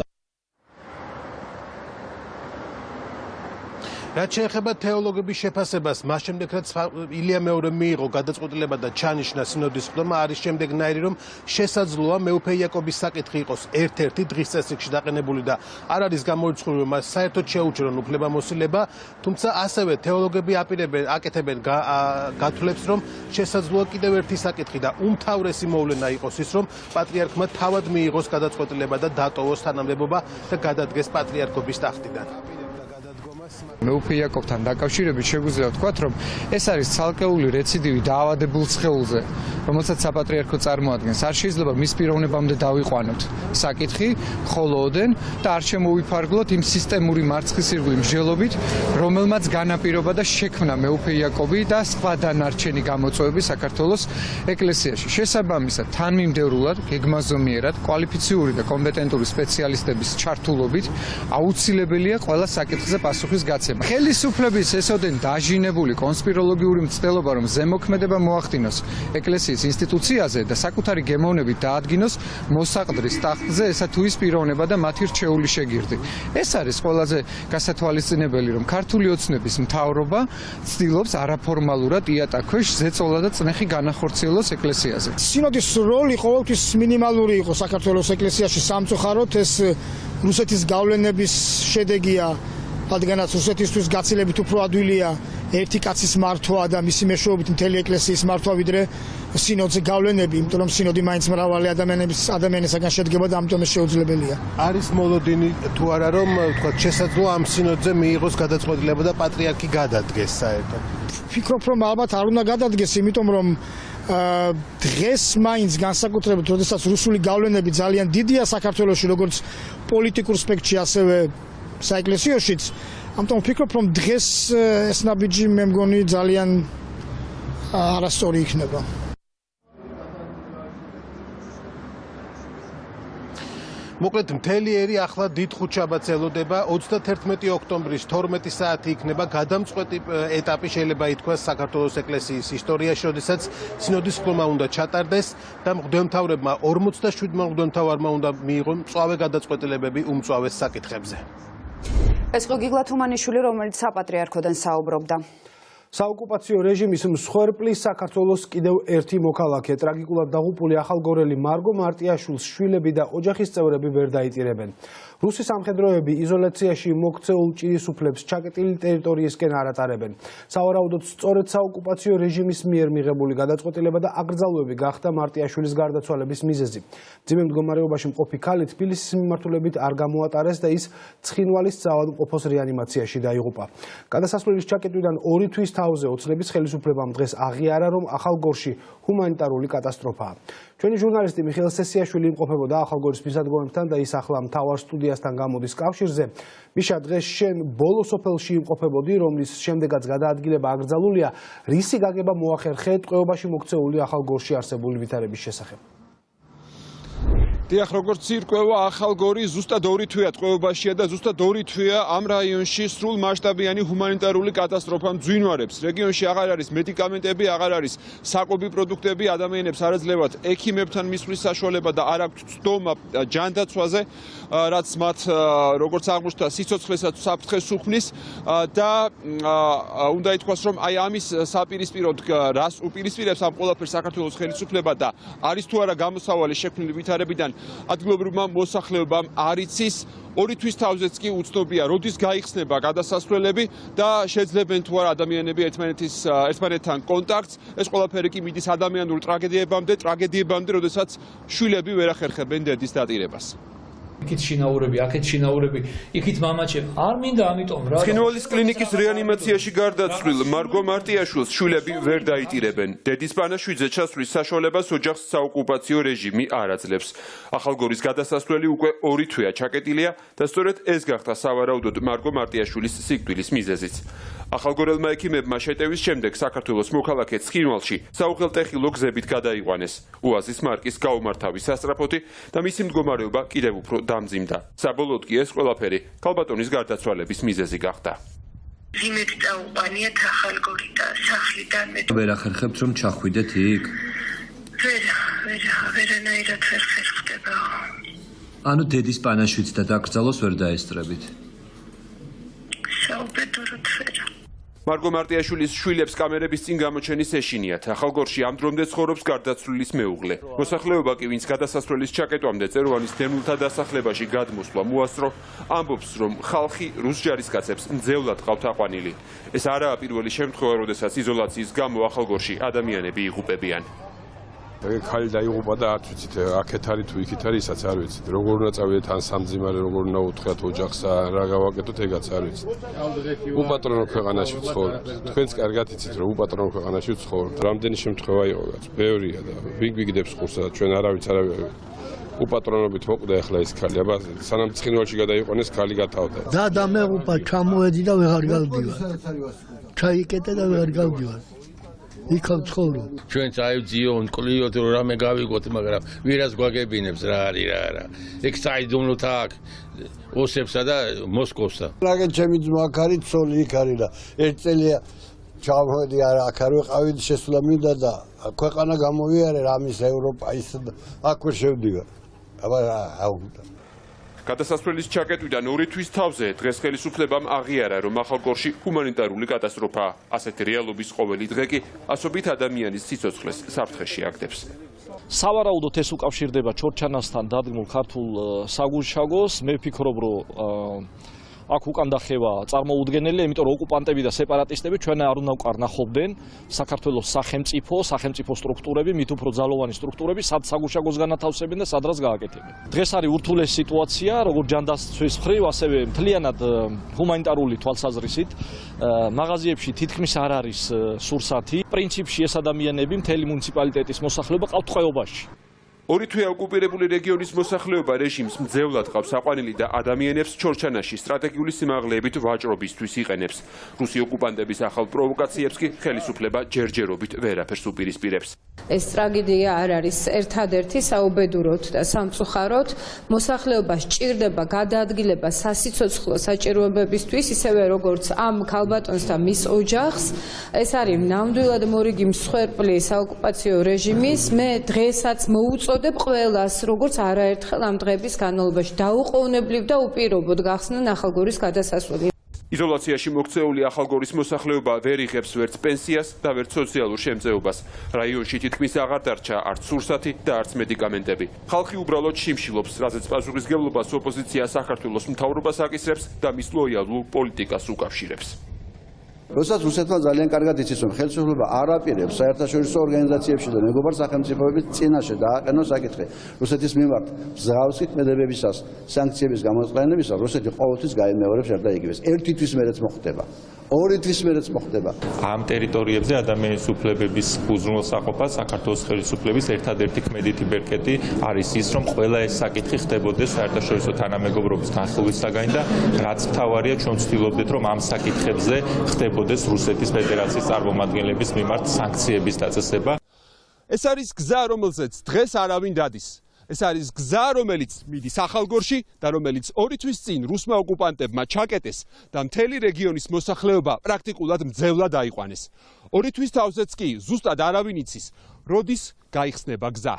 რაც შეეხება თეოლოგების შეფასებას, მას შემდეგ რაც ილია მეორე მიიღო გადაწყვეტილება და ჩანიშნა სინოდის სხდომა, არის შემდეგნაირი, რომ შესაძლოა მეუფე იაკობის საკითხი იყოს ერთ-ერთი დღის წესრიგში დაყენებული და არ არის გამორიცხული, რომ მას საერთოდ შეუჩერონ უფლებამოსილება, თუმცა ასევე თეოლოგები აკეთებენ გათვლებს, რომ შესაძლოა კიდევ ერთი საკითხი და უმთავრესი მოვლენა იყოს ის, რომ პატრიარქმა თავად მიიღოს გადაწყვეტილება და დატოვოს თანამდებობა და გადადგეს პატრიარქობის ტახტიდან. მეუფე იაკობთან დაკავშირებით შეგვიძლია ვთქვათ, რომ ეს არის ცალკეული რეციდივი დაავადებულ სხეულზე, რომელსაც საპატრიარქო წარმოადგენს. არ შეიძლება მის პიროვნებამდე დავიყვანოთ საკითხი, ხოლო ოდენ და არ შემოვიფარგლოთ იმ სისტემური მარცხის ირგვლივ მსჯელობით, რომელმაც განაპირობა და შექმნა მეუფე იაკობი და სხვა დანარჩენი გამოწვევები საქართველოს ეკლესიაში. შესაბამისად, თანმიმდევრულად, გეგმაზომიერად, კვალიფიციური და კომპეტენტური სპეციალისტების ჩართულობით აუცილებელია ყველა საკითხზე პასუხის გაცემა. მისცემ. ხელისუფლების ესოდენ დაჟინებული კონსპიროლოგიური მცდელობა, რომ ზემოქმედება მოახდინოს ეკლესიის ინსტიტუციაზე და საკუთარი გემოვნებით დაადგინოს მოსაყდრის ტახტზე, ესა თუ ის პიროვნება და მათი რჩეული შეგირდი. ეს არის ყველაზე გასათვალისწინებელი, რომ ქართული ოცნების მთავრობა ცდილობს არაფორმალურად იატაკქვეშ ზეწოლა და წნეხი განახორციელოს ეკლესიაზე. სინოდის როლი ყოველთვის მინიმალური იყო საქართველოს ეკლესიაში სამწუხაროდ ეს რუსეთის გავლენების შედეგია, რადგანაც რუსეთისთვის გაცილებით უფრო ადვილია ერთი კაცის მართვა და მისი მეშვეობით მთელი ეკლესიის მართვა ვიდრე სინოდზე გავლენები, იმიტომ რომ სინოდი მაინც მრავალი ადამიანისაგან შედგება და ამიტომ ეს შეუძლებელია. არის მოლოდინი თუ არა რომ თქვათ შესაძლოა ამ სინოდზე მიიღოს გადაწყვეტილება და პატრიარქი გადადგეს საერთოდ. ვფიქრობ რომ ალბათ არ უნდა გადადგეს, იმიტომ რომ დღეს მაინც განსაკუთრებით, როდესაც რუსული გავლენები ძალიან დიდია საქართველოში, როგორც პოლიტიკურ სპექტრში, ასევე საეკლესიოშიც. ამიტომ ვფიქრობ, რომ დღეს ეს ნაბიჯი მე მგონი ძალიან არასწორი იქნება. მოკლედ მთელი ერი ახლა დიდ ხუთშაბათს ელოდება 31 ოქტომბრის 12 საათი იქნება გადამწყვეტი ეტაპი შეიძლება ითქვას საქართველოს ეკლესიის ისტორიაში, როდესაც სინოდის ხმა უნდა ჩატარდეს და მღვდელმთავრებმა 47-მა მღვდელმთავარმა უნდა მიიღონ მწვავე გადაწყვეტილებები უმწვავეს საკითხებზე. ეს იყო გიგლა თუმანიშვილი, რომელიც საპატრიარქოდან საუბრობდა. საოკუპაციო რეჟიმის მსხვერპლის საქართველოს კიდევ ერთი მოქალაქე, ტრაგიკულად დაღუპული ახალგორელი მარგო მარტიაშვილს შვილები და ოჯახის წევრები ვერ დაიტირებენ. რუსი სამხედროები იზოლაციაში მოქცეულ ჭირისუფლებს ჩაკეტილი ტერიტორიისკენ არ ატარებენ. სავარაუდოდ სწორედ საოკუპაციო რეჟიმის მიერ მიღებული გადაწყვეტილება და აკრძალვები გახდა მარტიაშვილის გარდაცვალების მიზეზი. მძიმე მდგომარეობაში მყოფი ქალი თბილისის მიმართულებით არ გამოატარეს და ის ცხინვალის საავადმყოფოს რეანიმაციაში დაიღუპა. გადასასვლელის ჩაკეტვიდან 2 თვის თავზე ოცნების ხელისუფლებამ დღეს აღიარა, რომ ახალგორში ჰუმანიტარული კატასტროფაა. ჩვენი ჟურნალისტი მიხეილ სესიაშვილი იმყოფებოდა ახალგორის მისადგომებთან და ის ახლა მთავარ სტუდიასთან გამოდის კავშირზე. მიშა, დღეს შენ ბოლო სოფელში იმყოფებოდი, რომლის შემდეგაც გადაადგილება აკრძალულია. რისი გაგება მოახერხე ტყვეობაში მოქცეული ახალგორში არსებული ვითარების შესახებ? დიახ, როგორც ირკვევა, ახალგორი ზუსტად 2 თვეა ტყვეობაშია და ზუსტად 2 თვეა ამ რაიონში სრულ მასშტაბიანი ჰუმანიტარული კატასტროფა მძვინვარებს. რეგიონში აღარ არის მედიკამენტები, აღარ არის საკვები პროდუქტები, ადამიანებს არ ეძლევათ ექიმებთან მისვლის საშუალება და არ აქვთ ცდომა ჯანდაცვაზე, რაც მათ როგორც აღმოჩნდა სიცოცხლესაც საფრთხეს უქმნის და უნდა ითქვას, რომ აი ამის საპირისპიროდ რას უპირისპირებს ამ ყველაფერს საქართველოს ხელისუფლება და არის თუ არა გამოსავალი შექმნილი ვითარებიდან ადგილობრივმა მოსახლეობამ არ იცის. 2 თვის თავზეც კი უცნობია, როდის გაიხსნება გადასასვლელები და შეძლებენ თუ არა ადამიანები ერთმანეთთან კონტაქტს. ეს ყველაფერი კი მიდის ადამიანურ ტრაგედიებამდე, როდესაც შვილები ვერ ახერხებენ დედის დატირებას. იქით შინაურები, აქეთ შინაურები, იქით მამაჩემ. არ მინდა ამიტომ რა. ცხინვალის კლინიკის რეანიმაციაში გარდაცვლილ მარგო მარტიაშვილს შვილები ვერ დაიტირებენ. დედის პანაშვიდზე ჩასვლის საშუალებას ოჯახს საოკუპაციო რეჟიმი არ აძლევს. ახალგორის გადასასვლელი უკვე 2 თვეა ჩაკეტილია და სწორედ ეს გახდა სავარაუდოდ მარგო მარტიაშვილის სიკვდილის მიზეზიც. ახალგორელმა ექიმებმა შეტევის შემდეგ საქართველოს მოქალაქე ცხინვალში საუღელტეხილო გზებით გადაიყვანეს. უაზის მარკის გაუმართავი სასწრაფოთი და მისი მდგომარეობა კიდევ უფრო დამძიმდა. საბოლოოდ კი ეს ყველაფერი ქალბატონის გარდაცვალების მიზეზი გახდა. იმით დაუყანიათ ახალგორი და სახლიდან ვერ ახერხებთ რომ ჩახვიდეთ იქ? ვერანაირად ვერ ხერხდება. ანუ დედის პანაშვიდს და დაკრძალოს ვერ დაესწრებით? საუბედუროთ ვერა. მარგო მარტიაშვილის შვილებს კამერების წინ გამოჩენის ეშინიათ. ახალგორში ამ დრომდე ცხოვრობს გარდაცვლილის მეუღლე. მოსახლეობა კი, ვინც გადასასვლელის ჩაკეტვამდე წეროვანის დემილთა დასახლებაში გადმოსვლა მოასწრო, ამბობს, რომ ხალხი რუს ჯარისკაცებს მძევლად ყავთ აყვანილი. ეს არაა პირველი შემთხვევა, როდესაც იზოლაციის გამო ახალგორში ადამიანები იღუპებიან. ხალი დაიღუპა და არც ვიცით, აქეთ არის თუ იქით არის, ისაც არ ვიცით. როგორ უნდა წავიდეთ ან სამძიმარე, როგორ უნდა უთხრათ ოჯახს, რა გავაკეთოთ, ეგაც არ ვიცით. უპატრონო ქვეყანაში ვცხოვრობთ. თქვენც კარგად იცით, რომ უპატრონო ქვეყანაში ვცხოვრობთ. რამდენი შემთხვევა იყოგაც, ბევრია და ვინ გვიგდებს ხურსა, ჩვენ არავის უპატრონობით მოკვდა ახლა ეს ქალი. აბა სანამ ცხინვალში გადაიყვანეს, ქალი გათავდა. და მეღუპა ჩამოედი და ვეღარ გავდივარ. ჩაიკეტე და ვეღარ გავდივარ. იქ ვცხოვრობ. ჩვენ წაივძიოთ, კლიოთ, რომ რამე გავიგოთ, მაგრამ ვირას გვაგებინებს რა არის რა არა. ეგ საიდუმლოთ აქ ოსებსა და მოსკოვსა. რაგენ ჩემი ძმა აქ არის, ცოლი იქ არის და ერთ წელია ჩავმოდი აქ არ ვიყავი, შესვლა მინდა და ქვეყანა გამოვიარე რამის ევროპა ის და აქ ვერ შევდივარ. აბა აუგდა. გადასასვლელის ჩაკეტვიდან 2 თვის თავზე დღეს ხელისუფლებამ აღიარა, რომ ახალგორში ჰუმანიტარული კატასტროფაა. ასეთი რეალობის ყოველი დღე კი ასობით ადამიანის სიცოცხლეს საფრთხეში აგდებს. სავარაუდოდ ეს უკავშირდება ჩორჩანასთან დადგმულ ქართულ საგუშაგოს. მე ვფიქრობ, რომ აქ უკან დახევა წარმოუდგენელია, იმიტომ რომ ოკუპანტები და სეპარატისტები ჩვენ არ უნდა ვკარნახობდნენ საქართველოს სახელმწიფო სტრუქტურები, მით უფრო ძალოვანი სტრუქტურები, სად საგუშაგოს განათავსებენ და სადრას გააკეთებენ. დღეს არის ურთულეს სიტუაცია, როგორც ჯანდაცვის მხრივ, ასევე მთლიანად ჰუმანიტარული თვალსაზრისით. მაღაზიებში თითქმის არ არის სურსათი. პრინციპში ეს ადამიანები მთელი მუნიციპალიტეტის მოსახლეობა ყავთ ტყვეობაში. 2 თვე ოკუპირებული რეგიონის მოსახლეობა რეჟიმს მძევლად ყავს აყვანილი და ადამიანებს ჩორჩანაში სტრატეგიული სიმაღლეებით ვაჭრობისთვის იყენებს. რუსი ოკუპანტების ახალ პროვოკაციებს კი ხელისუფლება ჯერჯერობით ვერაფერს უპირისპირებს. ეს ტრაგედია არ არის ერთადერთი საუბედუროთ და სამწუხაროდ მოსახლეობას ჭირდება გადაადგილება სასიცოცხლო საჭიროებებისთვის, ისევე როგორც ამ ქალბატონს და მის ოჯახს. ეს არის ნამდვილად მორიგი მსხვერპლი საოკუპაციო რეჟიმის. მე დღესაც მოუწოდებ ყველას, როგორც არაერთხელ ამ დღების განმავლობაში დაუყოვნებლივ და უპირობოდ გახსნან ახალგორის გადასასვლელი. იზოლაციაში მოქცეული ახალგორის მოსახლეობა ვერ იღებს ვერც პენსიას და ვერც სოციალურ შემწეობას. რაიონში თითქმის აღარ დარჩა არც სურსათი და არც მედიკამენტები. ხალხი უბრალოდ შიმშილობს, რაზეც პასუხისმგებლობას ოპოზიცია საქართველოს მთავრობას აკისრებს და მის ლოიალურ პოლიტიკას უკავშირებს. როდესაც რუსეთმა ძალიან კარგად იცის, რომ ხელისუფლება არ აპირებს საერთაშორისო ორგანიზაციებში და მეგობარ სახელმწიფოების წინაშე დააყენოს საკითხი რუსეთის მიმართ მსგავსი ქმედებებისას, სანქციების გამოწყენებისას, რუსეთი ყოველთვის გაიმეორებს ერთ და იგივეს. ერთი თვის მერეც მოხდება. 2 თვის მერეც მოხდება. ამ ტერიტორიებზე ადამიანის უფლებების უზრუნველსაყოფა საქართველოს ხელისუფლების ერთადერთი ქმედითი ბერკეტი არის ის, რომ ყველა ეს საკითხი ხდებოდეს საერთაშორისო თანამეგობრობის განხილვისაგან და რაც მთავარია, ჩვენ ვცდილობდით, რომ ამ საკითხებზე ხდებოდეს რუსეთის ფედერაციის წარმომადგენლების მიმართ სანქციების დაწესება. ეს არის გზა, რომელზეც დღეს არავინ დადის. ეს არის გზა, რომელიც მიდის ახალგორში და რომელიც 2 თვის წინ რუსმა ოკუპანტებმა ჩაკეტეს და მთელი რეგიონის მოსახლეობა პრაქტიკულად მძევლად აიყვანეს. 2 თვის თავზეც კი ზუსტად არავინ იცის, როდის გაიხსნება გზა.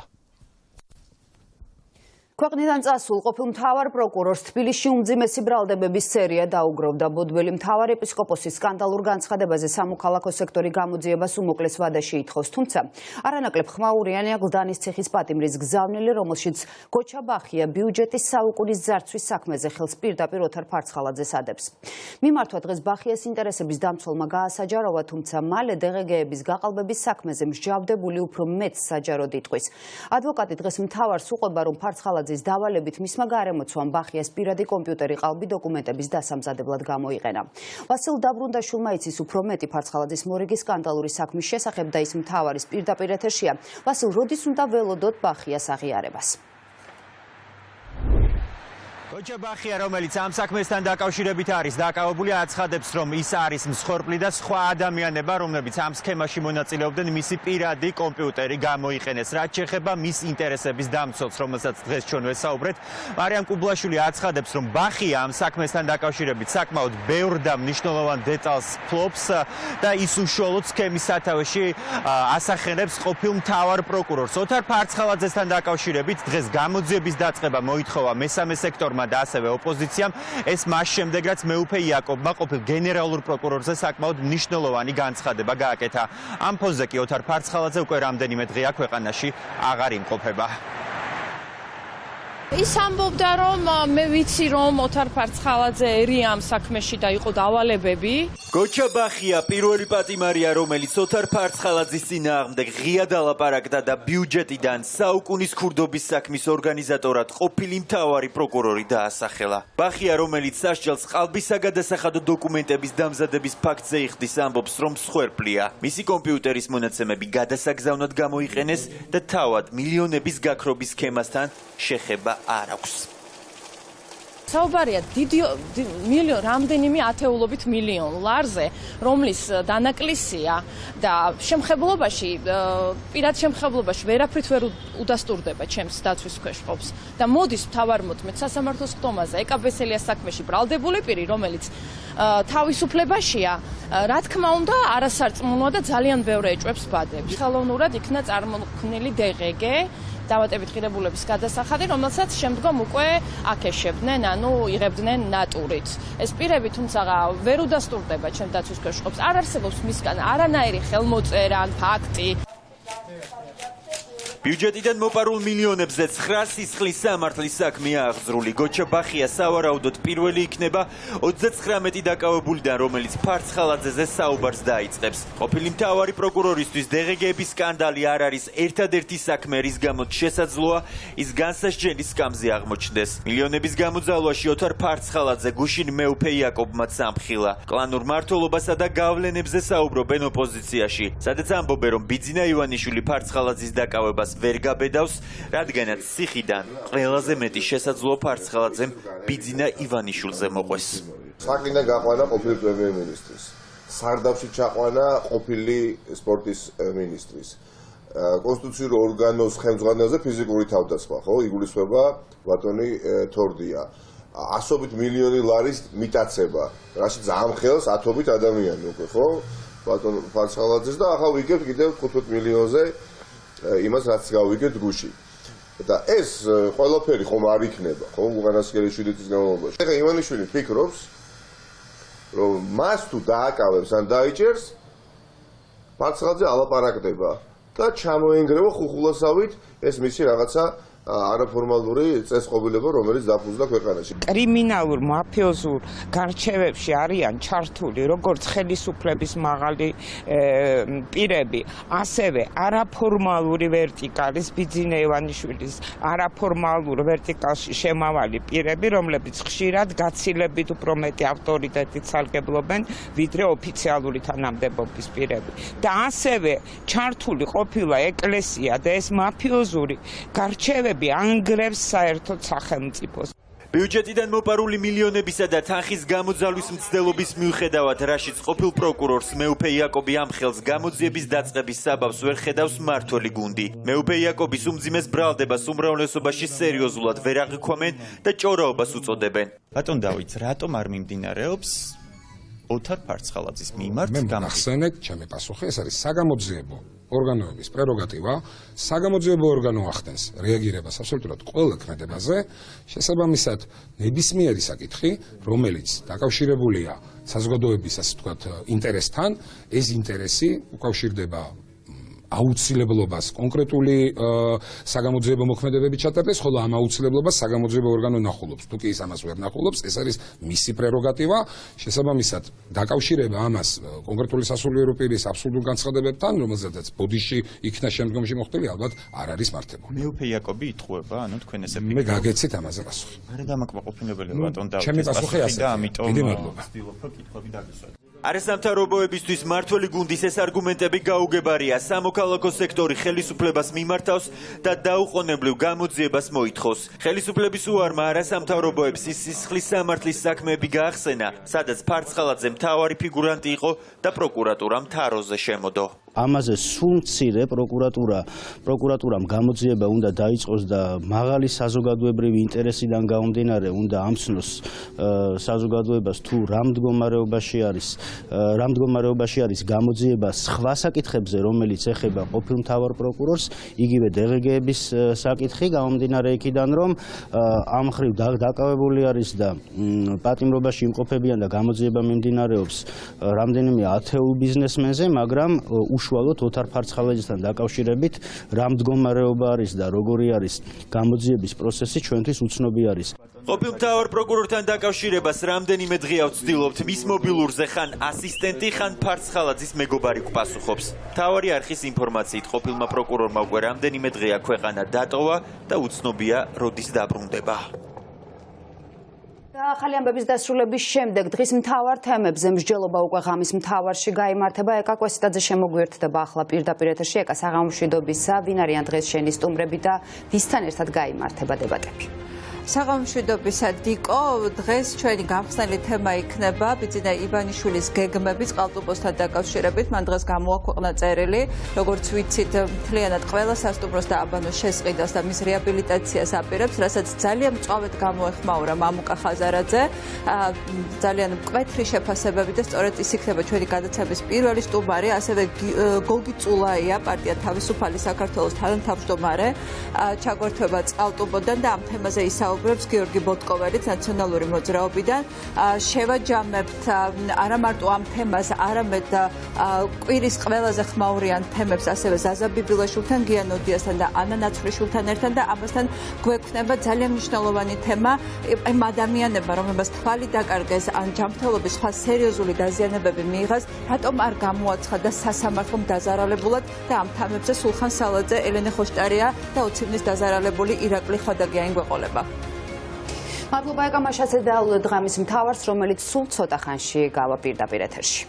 ქვეყნიდან წასულ ყოფილ მთავარ პროკურორს თბილისში უმძიმესი ბრალდებების სერია დაუგროვდა. ბოდბელი მთავარი ეპისკოპოსის სკანდალურ განცხადებაზე სამოქალაქო სექტორი გამოძიებას უმოკლეს ვადაში ითხოვს, თუმცა არანაკლებ ხმაურიანია გლდანის ციხის პატიმრის გზავნილი, რომელშიც გოჩა ბახია ბიუჯეტის საუკუნის ძარცვის საქმეზე ხელს პირდაპირ ოთარ ფარცხალაძეს ადებს. მიმართვა დღეს ბახიას ინტერესების დამცველმა გაასაჯაროვა, თუმცა მალე დღგ-ების გაყალბების საქმეზე მსჯავრდებული უფრო მეტს საჯაროდ იტყვის. ადვოკატი დღეს მთავარს უყვება, რომ ფარცხალაძე დავალებით მისმა გარემოცვამ ბახიას პირადი კომპიუტერი ყალბი დოკუმენტების დასამზადებლად გამოიყენა. ვასილ დაბრუნდაშვილმა იცის უფრო მეტი ფარცხალაძის მორიგი სკანდალური საქმის შესახებ და ის მთავარის პირდაპირ ეთერშია. ვასილ, როდის უნდა ველოდოთ ბახიას აღიარებას? გოჩა ბახია, რომელიც ამ საქმესთან დაკავშირებით არის დაკავებული, აცხადებს, რომ ის არის მსხვერპლი და სხვა ადამიანება, რომლებიც ამ სქემაში მონაწილეობდნენ, მისი პირადი კომპიუტერი გამოიყენეს. რაც შეეხება მის ინტერესების დამცველს, რომელსაც დღეს ჩვენ ვესაუბრეთ, მარიამ კუბლაშვილი აცხადებს, რომ ბახია ამ საქმესთან დაკავშირებით საკმაოდ ბევრ და მნიშვნელოვან დეტალს ფლობს და ის უშუალოდ სქემის სათავეში ასახენებს ყოფილ მთავარ პროკურორს. ოთარ ფარცხალაძესთან დაკავშირებით დღეს გამოძიების დაწყება მოითხოვა მესამე სექტორმა და ასევე ოპოზიციამ, ეს მას შემდეგ, რაც მეუფე იაკობმა ყოფილ გენერალურ პროკურორზე საკმაოდ მნიშვნელოვანი განცხადება გააკეთა. ამ ფონზე კი ოთარ ფარცხალაძე უკვე რამდენიმე დღეა ქვეყანაში აღარ იმყოფება. ის ამბობდა, რომ მე ვიცი, რომ ოთარ ფარცხალაძე ერია ამ საქმეში და იყო დავალებები. გოჩა ბახია პირველი პატიმარია, რომელიც ოთარ ფარცხალაძის წინააღმდეგ ღია დალაპარაკდა და ბიუჯეტიდან საუკუნის ქურდობის საქმის ორგანიზატორად ყოფილი მთავარი პროკურორი დაასახელა. ბახია, რომელიც სასჯელს ყალბის საგადასახადო დოკუმენტების დამზადების ფაქტზე იხდის, ამბობს, რომ მსხვერპლია. მისი კომპიუტერის მონაცემები გადასაგზავნად გამოიყენეს და თავად მილიონების გაქრობის სქემასთან შეხება არ აქვს. საუბარია დიდი რამდენიმე ათეულობით მილიონ ლარზე, რომლის დანაკლისია და შემხებლობაში, პირად შემხებლობაში ვერაფრით ვერ უდასტურდება ჩემს დაცვის ქვეშ ყოფს და მოდის მთავარ მოწმეთ სასამართლოს ხტომაზე ეკაბესელია საქმეში ბრალდებული პირი, რომელიც თავისუფლებაშია, რა თქმა უნდა, არასარწმუნოა და ძალიან ბევრი ეჭვებს ბადებს. ხელოვნურად იქნა წარმოქმნილი DGG დავატებით ღირებულების გადასახადი, რომელსაც შემდგომ უკვე აკეშებდნენ, ანუ იღებდნენ ნატურით. ეს პირები თუმცა ვერ უდასტურდება ჩემ დაცვის ქვეშ ყოფს. არ არსებობს მისგან არანაირი ხელმოწერა ან ფაქტი. ბიუჯეტიდან მოპარულ მილიონებზე 9 სისხლის სამართლის საქმეა აღძრული. გოჩა ბახია სავარაუდოდ პირველი იქნება 39 დაკავებულიდან, რომელიც ფარცხალაძეზე საუბარს დაიწყებს. ყოფილი მთავარი პროკურორისთვის DGG-ების სკანდალი არ არის ერთადერთი საქმე, რის გამოც შესაძლოა ის განსასჯელის სკამზე აღმოჩნდეს. მილიონების გამოძალვაში ოთარ ფარცხალაძე გუშინ მეუფე იაკობმა სამხილა. კლანურ მმართველობასა და გავლენებზე საუბრობენ ოპოზიციაში, სადაც ამბობენ, რომ ბიძინა ივანიშვილი ფარცხალაძის დაკავებას ვერ გაბედავს, რადგანაც ციხიდან ყველაზე მეტი შესაძლოა ფარცხალაძემ ბიძინა ივანიშვილზე მოყვეს. საქმიდან გაყვანა ყოფილი პრემიერ-მინისტრის, სარდაფში ჩაყვანა ყოფილი სპორტის მინისტრის, კონსტიტუციურ ორგანოს ხელმძღვანელზე ფიზიკური თავდასხმა, ხო, იგულისხმება ბატონი თორდია. ასობით მილიონი ლარის მიტაცება, რაში ძალიან ხელს ათობით ადამიანი უკვე, ხო? ბატონ ფარცხალაძეს და ახლა ვიგებთ კიდევ 15 მილიონზე იმას რაც გავიგეთ გუში. და ეს ყველაფერი ხომ არ იქნება, ხო, უკანასკნელი 7 წლის განმავლობაში. ეხლა ივანიშვილი ფიქრობს, რომ მას თუ დააკავებს ან დაიჭერს, ფარცხალაძე ალაპარაკდება და ჩამოენგრევა ხუხულასავით ეს მისი რაღაცა არაფორმალური წესწყობილება, რომელიც დაფუძნდა ქვეყანაში. კრიმინალურ მაფიოზურ გარჩევებში არიან ჩართული როგორც ხელისუფლების მაღალი პირები, ასევე არაფორმალური ვერტიკალის ბიძინა ივანიშვილის არაფორმალურ ვერტიკალში შემავალი პირები, რომლებიც ხშირად გაცილებით უფრო მეტი ავტორიტეტით სარგებლობენ, ვიდრე ოფიციალური თანამდებობის პირები. და ასევე ჩართული ყოფილა ეკლესია და ეს მაფიოზური გარჩევები ანგრევს საერთოდ სახელმწიფოს. ბიუჯეტიდან მოპარული მილიონებისა და თანხის გამოძალვის მცდელობის მიუხედავად, რაშიც ყოფილ პროკურორს მეუფე იაკობი ამ ხელს გამოძიების დაწყების საბაბს ვერ ხედავს მმართველი გუნდი. მეუფე იაკობის უმძიმეს ბრალდებას უმრავლესობაში სერიოზულად ვერ აღიქვამენ და ჭორაობას უწოდებენ. ბატონ დავით, რატომ არ მიმდინარეობს ოთარ ფარცხალაძის მიმართ გამოძიება? მე მახსენეთ, ჩემი პასუხი ეს არის საგამოძიებო ორგანოების პრეროგატივა, საგამოძიებო ორგანო ახდენს რეაგირებას აბსოლუტურად ყველა ქმედებაზე, შესაბამისად ნებისმიერი საკითხი, რომელიც დაკავშირებულია საზოგადოების, ასე ვთქვათ, ინტერესთან, ეს ინტერესი უკავშირდება აუცილებლობას კონკრეტული საგამოძიებო მოქმედებები ჩატარდეს, ხოლო ამ აუცილებლობას საგამოძიებო ორგანო ნახულობს. თუ კი ის ამას ვერ ნახულობს, ეს არის მისი პრეროგატივა. შესაბამისად, დაკავშირება ამას კონკრეტული სასულიერო პირის აბსოლუტურ განცხადებებთან, რომელზედაც ბოდიში იქნა შემდგომში მოხდილი, ალბათ არ არის მართებული. მეუფე იაკობი ითხოვება, ანუ თქვენ ესე მე გაგეცით ამაზე პასუხი. არა დამაკმაყოფილებელია ბატონ დავით. ჩემი პასუხი ასეა. დიდი მადლობა. ვცდილობ, კითხვები დაგისვათ. არასამთავრობოებისთვის მმართველი გუნდის ეს არგუმენტები გაუგებარია. სამოქალაქო სექტორი ხელისუფლებას მიმართავს და დაუყოვნებლივ გამოძიებას მოითხოვს. ხელისუფლების უარმა არასამთავრობოებს ის სისხლის სამართლის საქმეები გაახსენა, სადაც ფარცხალაძე მთავარი ფიგურანტი იყო და პროკურატურამ თაროზე შემოდო. ამაზე სულ მცირე პროკურატურამ გამოძიება უნდა დაიწყოს და მაღალი საზოგადოებრივი ინტერესიდან გამომდინარე უნდა ამცნოს საზოგადოებას თუ რა მდგომარეობაში არის გამოძიება სხვა საკითხებზე, რომელიც ეხება ყოფილ მთავარ პროკურორს, იგივე DGG-ების საკითხი გამომდინარე იქიდან, რომ ამ ხრივ დაკავებული არის და პატიმრობაში იმყოფებიან და გამოძიება მიმდინარეობს რამდენიმე ათეულ ბიზნესმენზე, მაგრამ უშუალოდ ოთარ ფარცხალაძესთან დაკავშირებით რა მდგომარეობა არის და როგორი არის გამოძიების პროცესი ჩვენთვის უცნობი არის. ყოფილ მთავარ პროკურორთან დაკავშირებას რამდენიმე დღეა ვცდილობთ, მის მობილურზე ხან ასისტენტი, ხან ფარცხალაძის მეგობარი გვპასუხობს. მთავარი არხის ინფორმაციით ყოფილმა პროკურორმა უკვე რამდენიმე დღეა ქვეყანა დატოვა და უცნობია როდის დაბრუნდება. ახალი ამბების დასრულების შემდეგ დღის მთავარ თემებზე მსჯელობა უკვე ღამის მთავარში გაიმართება. ეკა კვესიტაძე შემოგვიერთდება ახლა პირდაპირ ეთერში. ეკა, საღამომშვიდობისა, ვინ არიან დღეს შენი სტუმრები და ვისთან ერთად გაიმართება დებატები? საღამოშვიდობისა დიკო, დღეს ჩვენი გამხსნელი თემა იქნება ბიძინა ივანიშვილის გეგმების ყალტუბოსთან დაკავშირებით. მან დღეს გამოაქვეყნა წერილი, როგორც ვიცით, მთლიანად ყველა სასტუმროს და აბანოს შესყიდას და მის რეაბილიტაციას აპირებს, რასაც ძალიან მწვავედ გამოეხმაურა მამუკა ხაზარაძე. ძალიან მკვეთრი შეფასებები და სწორედ ის იქნება ჩვენი გადაცემის პირველი სტუმარი, ასევე გოგი წულაია, პარტია თავისუფალი საქართველოს თანათავმჯდომარე, ჩაგვერთვება წყალტუბოდან და ამ თემაზე ისაუბრებს გიორგი ბოტკოვერიც ნაციონალური მოძრაობიდან. შევაჯამებთ არა მარტო ამ თემას, არამედ კვირის ყველაზე ხმაურიან თემებს, ასევე ზაზა ბიბილაშვილთან, გიან ოდიასთან და ანა ნაცვლიშვილთან ერთად და ამასთან გვექნება ძალიან მნიშვნელოვანი თემა, იმ ადამიანებმა, რომლებსაც თვალი დაკარგეს, ან ჯანმრთელობის სხვა სერიოზული დაზიანებები მიიღეს, რატომ არ გამოაცხადა სასამართლომ დაზარალებულად და ამ თემებზე სულხან სალაძე, ელენე ხოშტარია და 20 ივნის დაზარალებული ირაკლი ხადაგიანი გვეყოლება. მადლობა ეკამაშაძე და დღამის მთავარს, რომელიც სულ ცოტა ხანში გავა პირდაპირ ეთერში.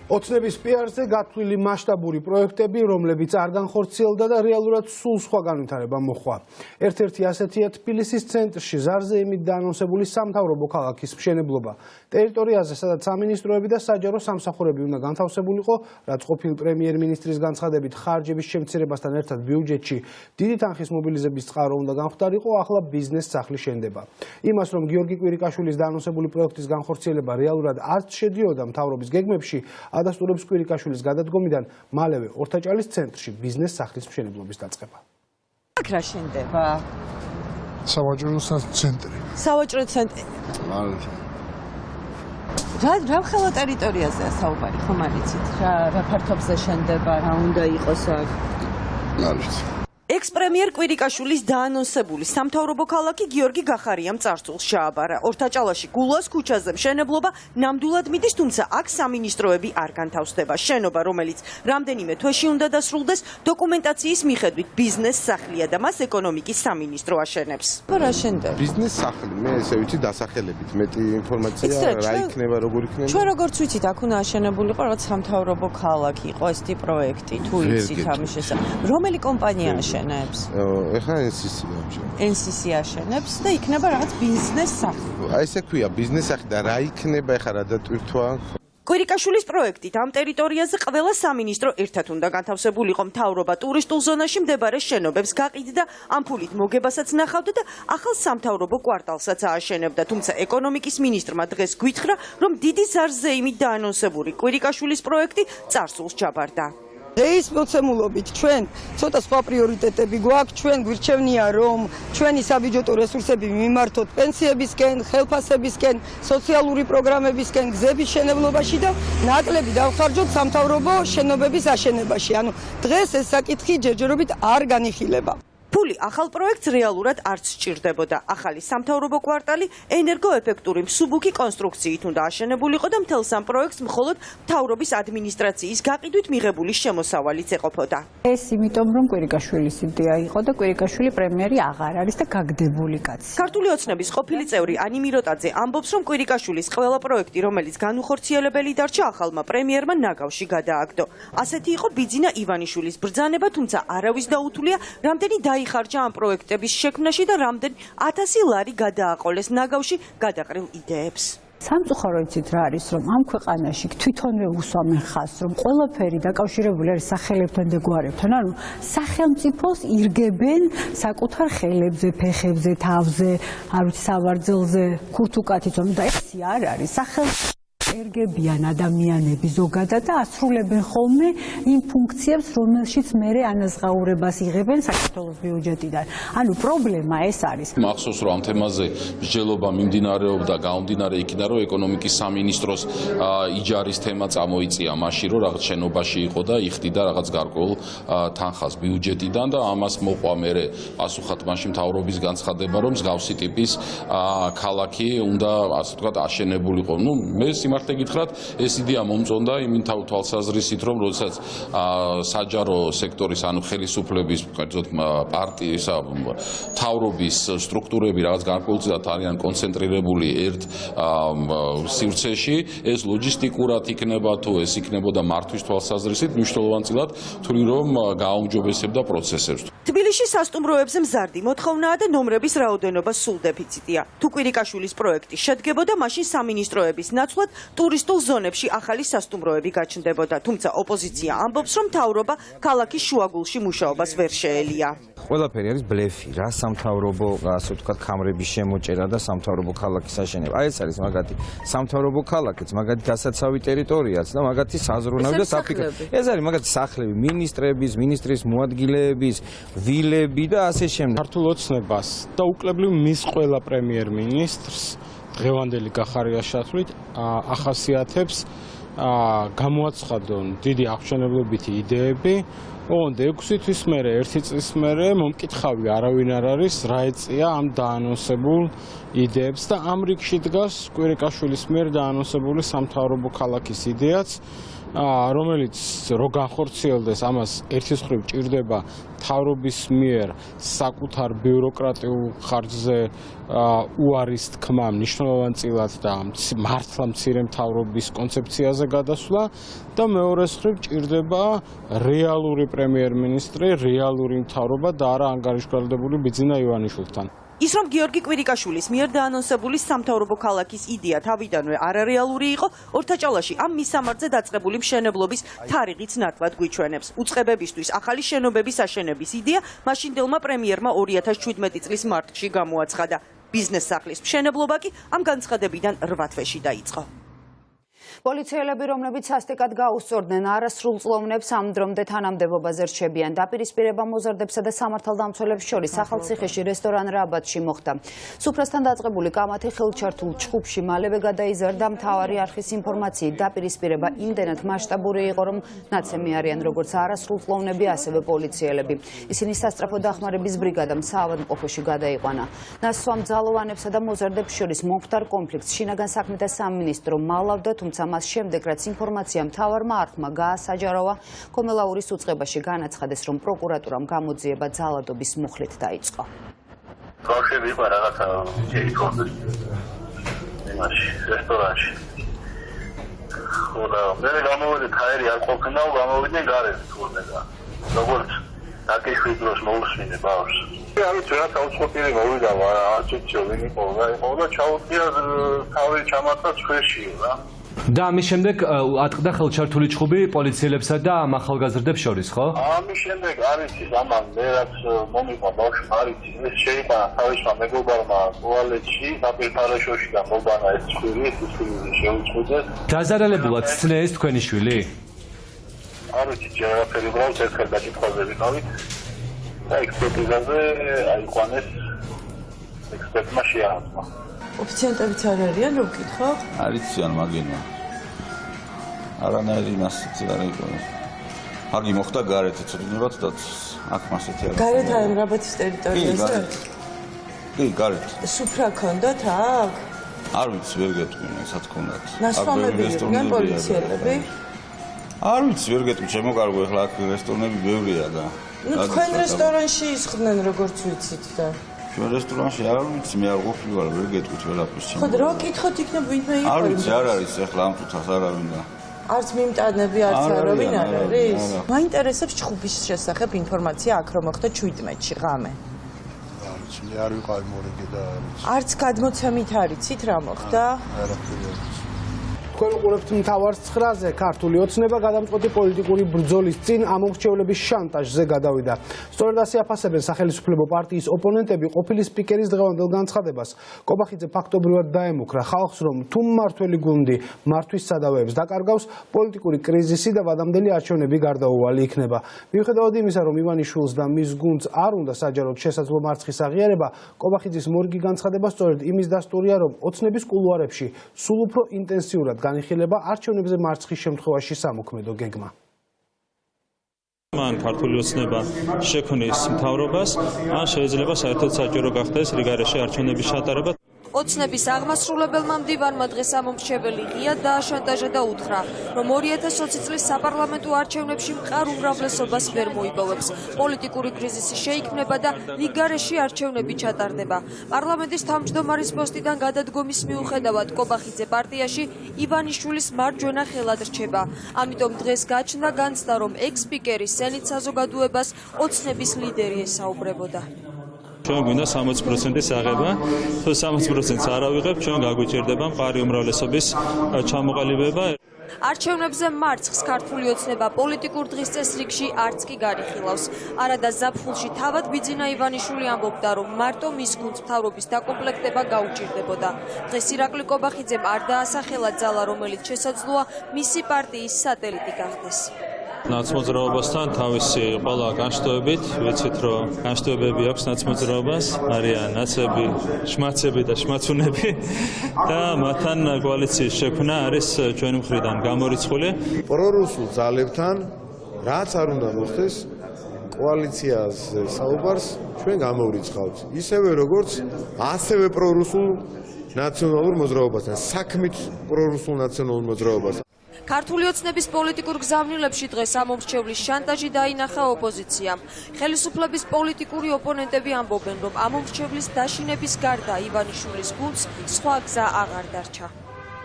ოცნების პიარზე გათვლილი მასშტაბური პროექტები, რომლებიც არ განხორციელდა და რეალურად სულ სხვა განვითარება მოჰყვა. ერთ-ერთი ასეთია თბილისის ცენტრში ზარზე იმით დაანონსებული სამთავრობო ქალაქის მშენებლობა. ტერიტორიაზე, სადაც სამინისტროები და საჯარო სამსახურები უნდა განთავსებულიყო, რაც ყოფილ პრემიერ-მინისტრის განცხადებით ხარჯების შემცირებასთან ერთად ბიუჯეტში დიდი თანხის მობილიზების წყარო უნდა გამხდარიყო, ახლა ბიზნეს სახლი შენდება. იმას, რომ გიორგი კვირიკაშვილის დაანონსებული პროექტის განხორციელება რეალურად არც შედიოდა მთავრობის გეგმებში, ადასტურებს კვირიკაშვილის გადადგომიდან მალევე ორთაჭალის ცენტრში ბიზნეს სახლის მშენებლობის დაწყება. აქ რა შენდება? სავაჭრო ცენტრი. სავაჭრო ცენტრი. რა ხელო ტერიტორიაზეა საუბარი, ხომ არ იცით? რა ფართობზე შენდება, რა უნდა იყოს აქ? ექს-პრემიერ კვირიკაშვილის დაანონსებული სამთავრობო ქალაქი გიორგი გახარიამ წარსულს შეაბარა. ორთაჭალაში გულას ქუჩაზე მშენებლობა ნამდვილად მიდის, თუმცა აქ სამინისტროები არ განთავსდება. შენობა, რომელიც რამდენიმე თვეში უნდა დასრულდეს, დოკუმენტაციის მიხედვით ბიზნეს სახლია და მას ეკონომიკის სამინისტრო აშენებს. რა შენდება? ბიზნეს სახლი, მე ესე ვიცი დასახელებით მეტი ინფორმაცია რა იქნება, როგორ იქნება. ჩვენ როგორც ვიცით, აქ უნდა აშენებულიყო რაღაც სამთავრობო ქალაქი, იყო ესეთი პროექტი, თუ იცით ამის შესახებ. რომელი კომპანია აშენებს? ეხლა NCC ამჟამად. NCC აშენებს და იქნება რაღაც ბიზნეს სახლი. აი ესე ქვია ბიზნეს სახლი და რა იქნება ეხლა რა დატვირთვა? კვირიკაშვილის პროექტით ამ ტერიტორიაზე ყველა სამინისტრო ერთად უნდა განთავსებულიყო. მთავრობა ტურისტულ ზონაში მდებარე შენობებს გაყიდდა, ამ ფულით მოგებასაც ნახავდა და ახალ სამთავრობო კვარტალსაც ააშენებდა. თუმცა ეკონომიკის მინისტრმა დღეს გვითხრა, რომ დიდი ზარზეიმით დაანონსებული კვირიკაშვილის პროექტი წარსულს ჩაბარდა. დღეის მოცემულობით ჩვენ ცოტა სხვა პრიორიტეტები გვაქვს, ჩვენ გვირჩევნია რომ ჩვენი საბიუჯეტო რესურსები მიმართოთ პენსიებისკენ, ხელფასებისკენ, სოციალური პროგრამებისკენ, გზების შენებლობაში და ნაკლები დავხარჯოთ სამთავრობო შენობების აშენებაში. ანუ დღეს ეს საკითხი ჯერჯერობით არ განიხილება. ფული ახალ პროექტს რეალურად არც სჭირდებოდა. ახალი სამთავრობო კვარტალი ენერგოეფექტური მსუბუქი კონსტრუქციით უნდა აშენებულიყო და მთელს ამ პროექტს მხოლოდ მთავრობის ადმინისტრაციის გაყიდვით მიღებული შემოსავალიც ეყოფოდა. ეს იმიტომ რომ კვირიკაშვილის იდეა იყო და კვირიკაშვილი პრემიერი აღარ არის და გაგდებული კაცი. ქართული ოცნების ყოფილი წევრი ანი მიროტაძე ამბობს, რომ კვირიკაშვილის ყველა პროექტი, რომელიც განუხორციელებელი დარჩა, ახალმა პრემიერმა ნაგავში გადააგდო. ასეთი იყო ბიძინა ივანიშვილის ბრძანება, თუმცა არავის დაუთვლია, რამდენი დაიხარჯა ამ პროექტების შექმნაში და რამდენი 1000 ლარი გადააყოლეს ნაგავში გადაყრილ იდეებს. სამწუხარო იცით რა არის, რომ ამ ქვეყანაში თვითონვე უსვამენ ხაზს, რომ ყველაფერი დაკავშირებული არის სახელებთან და გვარებთან. ანუ სახელმწიფოს ირგებენ საკუთარ ხელებზე, ფეხებზე, თავზე, არ ვიცი, სავარძელზე, ქურთუკათით, და ეს არ არის. ერგებიან ადამიანები ზოგადად და ასრულებენ ხოლმე იმ ფუნქციებს, რომელშიც მერე ანაზღაურებას იღებენ საქართველოს ბიუჯეტიდან. ანუ პრობლემა ეს არის. მახსოვს რომ ამ თემაზე მსჯელობა მიმდინარეობდა, გამომდინარე იქიდან რომ ეკონომიკის სამინისტროს იჯარის თემა წამოიწია მაშინ რომ რაღაც შენობაში იყო და იხდიდა რაღაც გარკვეულ თანხას ბიუჯეტიდან და ამას მოყვა მერე პასუხად მაშინ მთავრობის განცხადება რომ მსგავსი ტიპის ქალაქი უნდა ასე ვთქვათ აშენებულიყო. მე სიმართლე მისახდე გითხრათ, ეს იდეა მომწონდა იმით თვალსაზრისით, რომ როდესაც საჯარო სექტორის, ანუ ხელისუფლების, კერძოდ პარტიის, მთავრობის სტრუქტურები რაღაც გარკვეულწილად არიან კონცენტრირებული ერთ სივრცეში, ეს ლოჯისტიკურად იქნება თუ ეს იქნებოდა მართვის თვალსაზრისით მნიშვნელოვანწილად თვლი რომ გააუმჯობესებდა პროცესებს. თბილისში სასტუმროებზე მზარდი მოთხოვნაა და ნომრების რაოდენობა სულ დეფიციტია. თუ კვირიკაშვილის პროექტი შედგებოდა, მაშინ სამინისტროების ნაცვლად ტურისტულ ზონებში ახალი სასტუმროები გაჩნდებოდა, თუმცა ოპოზიცია ამბობს, რომ მთავრობა ქალაქის შუაგულში მუშაობას ვერ შეელია. ყველაფერი არის ბლეფი, რა სამთავრობო, ასე ვთქვათ, კამრების შემოჭერა და სამთავრობო ქალაქის აშენება. აი ეს არის მაგათი სამთავრობო ქალაქიც, მაგათი გასაცავი ტერიტორიაც და მაგათი საზრუნავი და საფიქრო. ეს არის მაგათი სახლები, მინისტრების, მინისტრის მოადგილეების, ვილები და ასე შემდეგ. ქართულ ოცნებას და უკლებლივ მის ყველა პრემიერ-მინისტრს დღევანდელი გახარია შათვლით ახასიათებს გამოაცხადონ დიდი აღჩენებლობითი იდეები. ოღონდ 6 თვის მერე, 1 წლის მერე მომკითხავი არავინ არ არის, რა ეწია ამ დაანონსებულ იდეებს და ამ რიგში დგას კვირიკაშვილის მიერ დაანონსებული სამთავრობო ქალაქის იდეაც, რომელიც რო განხორციელდეს, ამას ერთის მხრივ ჭირდება მთავრობის მიერ საკუთარ ბიუროკრატიულ ხარჯზე უარის თქმა მნიშვნელოვანწილად და მართლა მცირე მთავრობის კონცეფციაზე გადასვლა და მეორეს მხრივ ჭირდება რეალური პრემიერ-მინისტრი, რეალური მთავრობა და არა ანგარიშგალდებული ბიძინა ივანიშვილთან. ის რომ გიორგი კვირიკაშვილის მიერ დაანონსებული სამთავრობო ქალაქის იდეა თავიდანვე არარეალური იყო, ორთაჭალაში ამ მისამართზე დაწყებული მშენებლობის თარიღიც ნათლად გვიჩვენებს. უწყებებისთვის ახალი შენობების აშენების იდეა მაშინდელმა პრემიერმა 2017 წლის მარტში გამოაცხადა. ბიზნეს სახლის მშენებლობა კი ამ განცხადებიდან 8 თვეში დაიწყო. პოლიციელები, რომლებიც სასტიკად გაუსწორდნენ არასრულწლოვნებს, ამ დრომდე თანამდებობაზე რჩებიან. დაპირისპირება მოზარდებსა და სამართალდამცველებს შორის ახალციხეში რესტორან რაბატში მოხდა. სუფრასთან დაწყებული კამათი ხელჩართულ ჩხუბში მალევე გადაიზარდა. მთავარი არხის ინფორმაციით დაპირისპირება იმდენად მასშტაბური იყო, რომ ნაცემი არიან როგორც არასრულწლოვნები, ასევე პოლიციელები. ისინი სასწრაფო დახმარების ბრიგადამ საავადმყოფოში გადაიყვანა. ნასვამ ძალოვანებსა და მოზარდებს შორის მომხდარ კონფლიქტს შინაგან საქმეთა სამინისტრო მალავდა, თუმცა მას შემდეგ, რაც ინფორმაცია მთავარმა არხმა გაასაჯაროვა, კომელაურის უწყებაში განაცხადეს, რომ პროკურატურამ გამოძიება ძალადობის მუხლით დაიწყო. ბავშვები იყო რაღაცა შეიტყოდეს იმაში, რესტორანში. ხოდა მე გამოვიდე თაერი არ ყოფილა, გამოვიდნენ გარეთ თურმე და როგორც აკიშვი დროს მოусმინე ბავშვს. არის რაღაცა უცხოელი მოვიდა, არჩეჩო ვინ იყო და ჩაუდგია თავი ჩამართა ჩვეშიო რა. და ამის შემდეგ ატყდა ხელჩართული ჩხუბი პოლიციელებსა და ამ ახალგაზრდებს შორის, ხო? ამის შემდეგ არის ამან მე რაც მომიყვა ბავშვი არის ეს შეიყვანა თავისმა მეგობარმა ტუალეტში, საპირფარეშოში და მობანა ეს ხვირი შეუწყვეტეს. დაზარალებულად ცნე ეს თქვენი შვილი? არის ჯერაფერი ბრალს ერთხელ დაკითხვაზე ვიყავით და ექსპერტიზაზე აიყვანეს ექსპერტმა შეაწყო. ოფიციანტებიც არ არიან, რომ ვკითხო? არიციან მაგინო. არანაირი მასეთი არ იყო. აგი მოხდა გარეთ, ეცოდინებათ და აქ მასეთი არ. გარეთ აი რაბათის ტერიტორიაზე? კი, გარეთ. სუფრა ქონდათ აქ? არ ვიცი, ვერ გეტყვი, სად ქონდათ. ნასვამები იყვნენ პოლიციელები? არ ვიცი, ვერ გეტყვი, შემოკარგო ახლა აქ რესტორნები ბევრია და. ნუ თქვენ რესტორანში ისხდნენ როგორც ვიცით და ჩვენ რესტორანში არ ვიცი, მე არ ყოფილი ვარ, ვერ გეტყვით ყველაფერს. ხო, რა გითხოთ იქნებ ვინმე იყო? არ ვიცი, არ არის ახლა ამ თუთას არავინ და. არც მიმტანები, არც არავინ არ არის. მაინტერესებს ჩხუბის შესახებ ინფორმაცია აქ რომ მოხდა 17-ში ღამე. არ ვიცი, მე არ ვიყავი მორიგე და არ ვიცი. არც გადმოცემით არიცით რა მოხდა? არაფერი არ ვიცი. თქვენ უყურებთ მთავარს 9-ზე. ქართული ოცნება გადამწყვეტი პოლიტიკური ბრძოლის წინ ამომრჩევლების შანტაჟზე გადავიდა. სწორედ ასე აფასებენ სახელმწიფო პარტიის ოპონენტები ყოფილი სპიკერის დღევანდელ განცხადებას. კობახიძე ფაქტობრივად დაემუქრა ხალხს, რომ თუ მმართველი გუნდი მართვის სადავეებს დაკარგავს, პოლიტიკური კრიზისი და ვადამდელი არჩევნები გარდაუვალი იქნება. მიუხედავად იმისა, რომ ივანიშვილს და მის გუნდს არ უნდა საჯაროდ შესაძლო მარცხის აღიარება, კობახიძის მორიგი განცხადება სწორედ იმის დასტურია, რომ ოცნების კულუარებში სულ უფრო ინტენსიურად განიხილება არჩევნებზე მარცხის შემთხვევაში სამოქმედო გეგმა. მან ქართული ოცნება შექმნის მთავრობას, ან შეიძლება საერთოდ საჭირო გახდეს რიგარეში არჩევნების ჩატარება. ოცნების აღმასრულებელმა მდივანმა დღეს ამომრჩეველი ღია დააშანტაჟა და უთხრა, რომ 2020 წლის საპარლამენტო არჩევნებში მყარ უმრავლესობას ვერ მოიპოვებს. პოლიტიკური კრიზისი შეიქმნება და რიგარეში არჩევნები ჩატარდება. პარლამენტის თავმჯდომარის პოსტიდან გადადგომის მიუხედავად კობახიძე პარტიაში ივანიშვილის მარჯვენა ხელად რჩება. ამიტომ დღეს გაჩნდა განცდა, რომ ექს-სპიკერი სენით საზოგადოებას ოცნების ლიდერი ესაუბრებოდა. ჩვენ გვინდა 60%-ის აღება, თუ 60%-ს არ ავიღებთ, ჩვენ გაგვიჭირდება მყარი უმრავლესობის ჩამოყალიბება. არჩევნებზე მარცხს ქართული ოცნება პოლიტიკურ დღის წესრიგში არც კი გარიხილავს. არადა ზაფხულში თავად ბიძინა ივანიშვილი ამბობდა, რომ მარტო მის გუნდს მთავრობის დაკომპლექტება გაუჭირდებოდა. დღეს ირაკლი კობახიძემ არ დაასახელა ძალა, რომელიც შესაძლოა მისი პარტიის სატელიტი გახდეს. ნაცმოძრაობასთან თავისი ყველა განშტოებით, ვიცით რომ განშტოებები აქვს ნაცმოძრაობას, არიან ნაცები, შმაცები და შმაცუნები და მათთან კოალიციის შექმნა არის ჩვენი მხრიდან გამორიცხული. პრორუსულ ძალებთან რაც არ უნდა მოხდეს, კოალიციას საუბარს ჩვენ გამოვრიცხავთ. ისევე როგორც ასევე პრორუსულ ნაციონალურ მოძრაობასთან, საქმით პრორუსულ ნაციონალურ მოძრაობასთან. ქართული ოცნების პოლიტიკურ გზავნილებში დღეს ამომრჩევლის შანტაჟი დაინახა ოპოზიციამ. ხელისუფლების პოლიტიკური ოპონენტები ამბობენ, რომ ამომრჩევლის დაშინების გარდა ივანიშვილის გუნდს სხვა გზა აღარ დარჩა.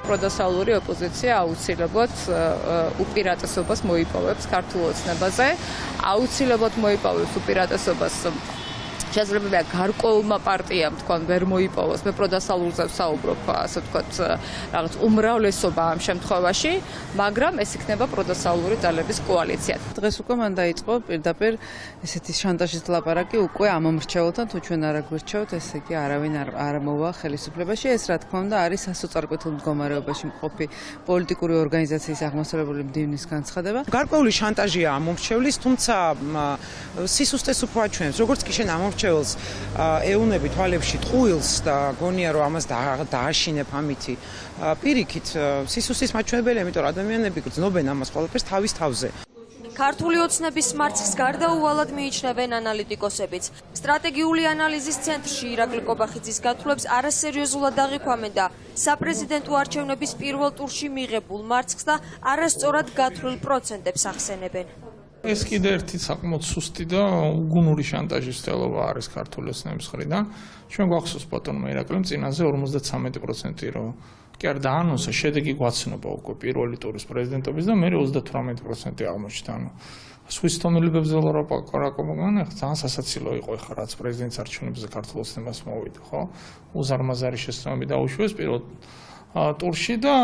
პროდასავლური ოპოზიცია აუცილებლად უპირატესობას მოიპოვებს ქართულ ოცნებაზე, აუცილებლად მოიპოვებს უპირატესობას შესაძლებელია გარკვეულმა პარტიამ თქვენ ვერ მოიპოვოს. მე პროდასალურზე ვსაუბრობ, ასე ვთქვათ, რაღაც უმრავლესობა ამ შემთხვევაში, მაგრამ ეს იქნება პროდასალური ძალების კოალიცია. დღეს უკვე მან დაიწყო პირდაპირ ესეთი შანტაჟის ლაპარაკი უკვე ამომრჩეველთან, თუ ჩვენ არ აგვირჩევთ, ესე იგი არავინ არ მოვა ხელისუფლებაში. ეს რა თქმა უნდა არის სასოწარკვეთილ მდგომარეობაში მყოფი პოლიტიკური ორგანიზაციის აღმასრულებელი მდივნის განცხადება. გარკვეული შანტაჟია ამომრჩევლის, თუმცა სისუსტეს უფრო აჩვენებს, როგორც კი შენ ამომრჩეველს ეუნები თვალებში ტყუილს და გონია რომ ამას დააშინებ ამითი პირიქით სისუსტის მაჩვენებელია, იმიტომ რომ ადამიანები გრძნობენ ამას ყველაფერს თავის თავზე. ქართული ოცნების მარცხს გარდაუვალად მიიჩნევენ ანალიტიკოსებიც. სტრატეგიული ანალიზის ცენტრში ირაკლი კობახიძის გათვლებს არასერიოზულად აღიქვამენ და საპრეზიდენტო არჩევნების პირველ ტურში მიღებულ მარცხს და არასწორად გათვლილ პროცენტებს ახსენებენ. ეს კიდე ერთი საკმაოდ სუსტი და უგუნური შანტაჟის ცდელობა არის ქართული ოცნების მხრიდან. ჩვენ გვახსოვს ბატონმა ირაკლიმ წინაზე 53% რომ კი არ დაანონსა, შედეგი გვაცნობა უკვე პირველი ტურის პრეზიდენტობის და მერე 38% აღმოჩნდა. ანუ სვის თომილებებზე ლაპარაკობენ, ძალიან სასაცილო იყო ახლა რაც პრეზიდენტის არჩევნებზე ქართულ ოცნებას მოვიდა, ხო? უზარმაზარი შეცდომები დაუშვეს პირველ ტურში და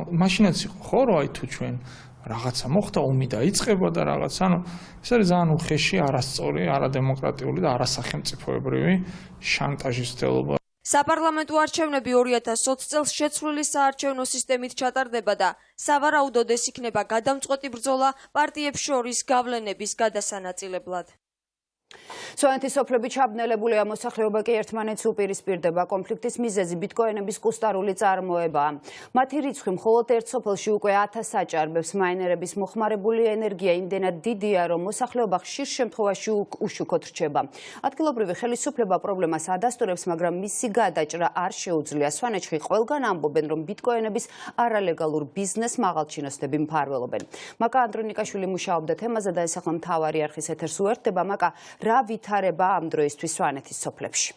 მაშინაც იყო, ხო, რომ აი თუ ჩვენ რაღაცა მოხდა, ომი დაიწყება და რაღაც, ანუ ეს არის ძალიან უხეში, არასწორი, არადემოკრატიული და არასახელმწიფოებრივი შანტაჟის ცდელობა. საპარლამენტო არჩევნები 2020 წელს შეცვლილი საარჩევნო სისტემით ჩატარდება და სავარაუდოდ ეს იქნება გადამწყვეტი ბრძოლა პარტიებს შორის გავლენების გადასანაწილებლად. სვანეთის სოფლები ჩაბნელებულია, მოსახლეობა კი ერთმანეთს უპირისპირდება. კონფლიქტის მიზეზი ბიტკოინების კუსტარული წარმოებაა. მათი რიცხვი მხოლოდ ერთ სოფელში უკვე 1000 აჭარბებს. მაინერების მოხმარებული ენერგია იმდენად დიდია, რომ მოსახლეობა ხშირ შემთხვევაში უშუქოდ რჩება. ადგილობრივი ხელისუფლება პრობლემას ადასტურებს, მაგრამ მისი გადაჭრა არ შეუძლია. სვანეთში ყველგან ამბობენ, რომ ბიტკოინების არალეგალურ ბიზნესს მაღალჩინოსნები მფარველობენ. მაკა ანდრონიკაშვილი მუშაობდა თემაზე და ესახლა მთავარი არხის ეთერს უერთდება. მაკა, რა ვითარება ამ დროისთვის სვანეთის სოფლებში?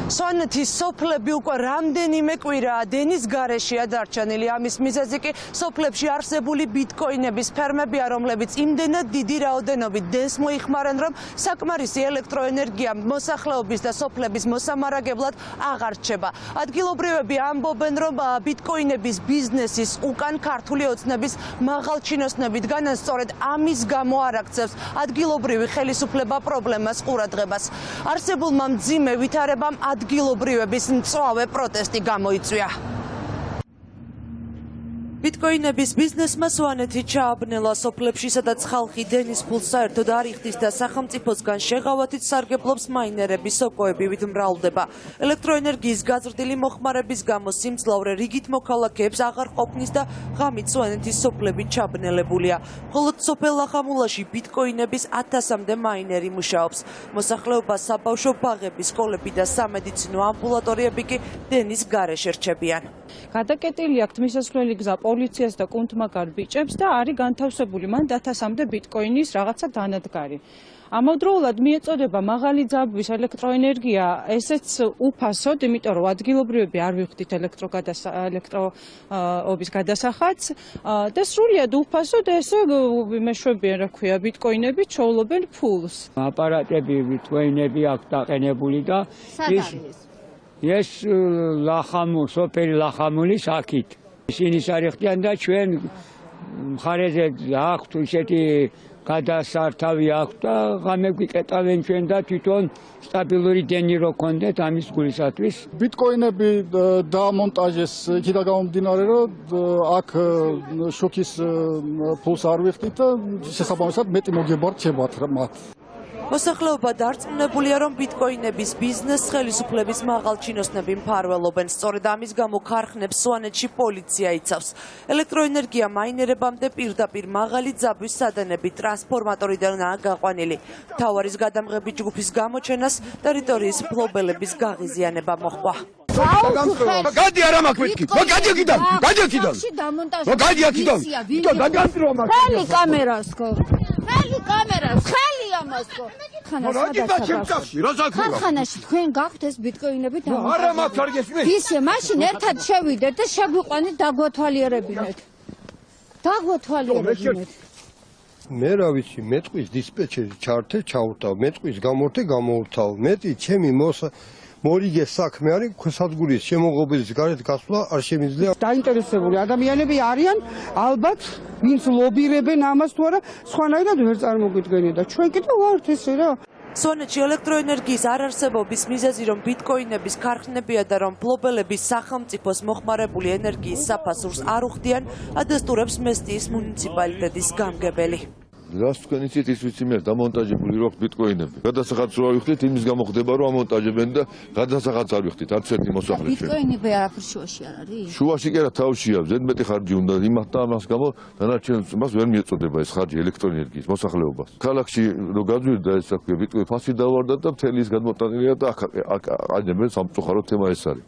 სვანეთის სოფლები უკვე რამდენიმე კვირაა დენის გარეშეა დარჩენილი. ამის მიზეზი კი სოფლებში არსებული ბიტკოინების ფერმებია, რომლებიც იმდენად დიდი რაოდენობით დენს მოიხმარენ, რომ საკმარისი ელექტროენერგია მოსახლეობის და სოფლების მოსამარაგებლად აღარ რჩება. ადგილობრივები ამბობენ, რომ ბიტკოინების ბიზნესის უკან ქართული ოცნების მაღალჩინოსნები დგანან, სწორედ ამის გამო არ აქცევს ადგილობრივი ხელისუფლება პრობლემას ყურადღებას. არსებულმა მძიმე ვითარებამ ადგილობრივების მწვავე პროტესტი გამოიწვია. ბიტკოინების ბიზნესმა სვანეთი ჩააბნელა სოფლებში, სადაც ხალხი დენის ფულს საერთოდ არ იხდის და სახელმწიფოსგან შეღავათით სარგებლობს მაინერების სოკოებივით მრავლდება. ელექტროენერგიის გაზრდილი მოხმარების გამო სიმძლავრე რიგით მოქალაქეებს აღარ ყოფნის და ღამით სვანეთის სოფლები ჩაბნელებულია. მხოლოდ სოფელ ლახამულაში ბიტკოინების 1000-მდე მაინერი მუშაობს. მოსახლეობა საბავშვო ბაღები, სკოლები და სამედიცინო ამბულატორიები კი დენის გარეშე რჩებიან. გადაკეტილი აქვთ მისასვლელი გზა პოლიციას და კუნთმაგარ ბიჭებს და არის განთავსებული მან 1000-მდე ბიტკოინის რაღაცა დანადგარი. ამავდროულად მიეწოდება მაღალი ძაბვის ელექტროენერგია, ესეც უფასოდ, იმიტომ რომ ადგილობრივები არ ვიხდით ელექტროობის გადასახადს და სრულიად უფასოდ ესე მეშვებიან, რა ქვია, ბიტკოინები ჩოვლობენ ფულს. აპარატები ბიტკოინები აქვს დაყენებული და ეს სოფელი ლახამულის აქით. ისინი სარიხდიან და ჩვენ მხარეზე აქვთ ისეთი გადასართავი აქვს და ღამე გვიკეტავენ ჩვენ და თვითონ სტაბილური დენი რო გქონდეთ ამის გულისათვის. ბიტკოინები დამონტაჟეს იქიდან გამომდინარე, რომ აქ შოქის ფულს არ ვიხდით და შესაბამისად მეტი მოგება რჩებათ მათ. მოსახლეობა დარწმუნებულია, რომ ბიტკოინების ბიზნესს ხელისუფლების მაღალჩინოსნები მფარველობენ. სწორედ ამის გამო ქარხნებს სვანეთში პოლიცია იცავს. ელექტროენერგია მაინერებამდე პირდაპირ მაღალი ძაბვის სადანები ტრანსფორმატორიდანაა გაყვანილი. მთავარის გადამღები ჯგუფის გამოჩენას ტერიტორიის მფლობელების გაღიზიანება მოჰყვა. გადი არა მაქვს მეთქი. გადი აქედან. გადი აქედან. გადი აქედან. გაგასწრო მაქვს. ხელი კამერას ხო? ხელი კამერას, ხელი ამას ხო? ხანაში თქვენ გაქვთ ეს ბიტკოინები და არა მაქვს არ გესმის? ისე მაშინ ერთად შევიდეთ და შეგვიყვანით დაგვათვალიერებინეთ. დაგვათვალიერებინეთ. მე რა ვიცი, მეტყვის დისპეჩერი ჩართე, ჩავრთავ, მეტყვის გამორთე, გამოვრთავ. მეტი ჩემი მორიგე საქმე არის, ქვესადგურის შემოღობების გარეთ გასვლა არ შემიძლია. დაინტერესებული ადამიანები არიან, ალბათ, ვინც ლობირებენ ამას თუ არა, სხვანაირად ვერ წარმოგვიდგენია და ჩვენ კიდევ ვართ ესე რა. სვანეთში ელექტროენერგიის არარსებობის მიზეზი, რომ ბიტკოინების ქარხნებია და რომ მფლობელების სახელმწიფოს მოხმარებული ენერგიის საფასურს არ უხდიან, ადასტურებს მესტიის მუნიციპალიტეტის გამგებელი. რას თქვენ იცით ის ვიცი მე დამონტაჟებული რო ბიტკოინები. გადასახადს რო ავიხდით, იმის გამო ხდება რომ ამონტაჟებენ და გადასახადს არ ვიხდით, არც ერთი მოსახლე. ბიტკოინები არაფერ შუაში არ არის? შუაში კი არა, თავშია, ზედმეტი ხარჯი უნდა იმათ და ამას გამო დანარჩენ მას ვერ მიეწოდება ეს ხარჯი ელექტროენერგიის მოსახლეობას. ქალაქში რო გაძვირდა ეს საქმე, ბიტკოინი ფასი დავარდა და მთელი ის გადმოტანილია და აქ აყენებენ სამწუხარო თემა ეს არის.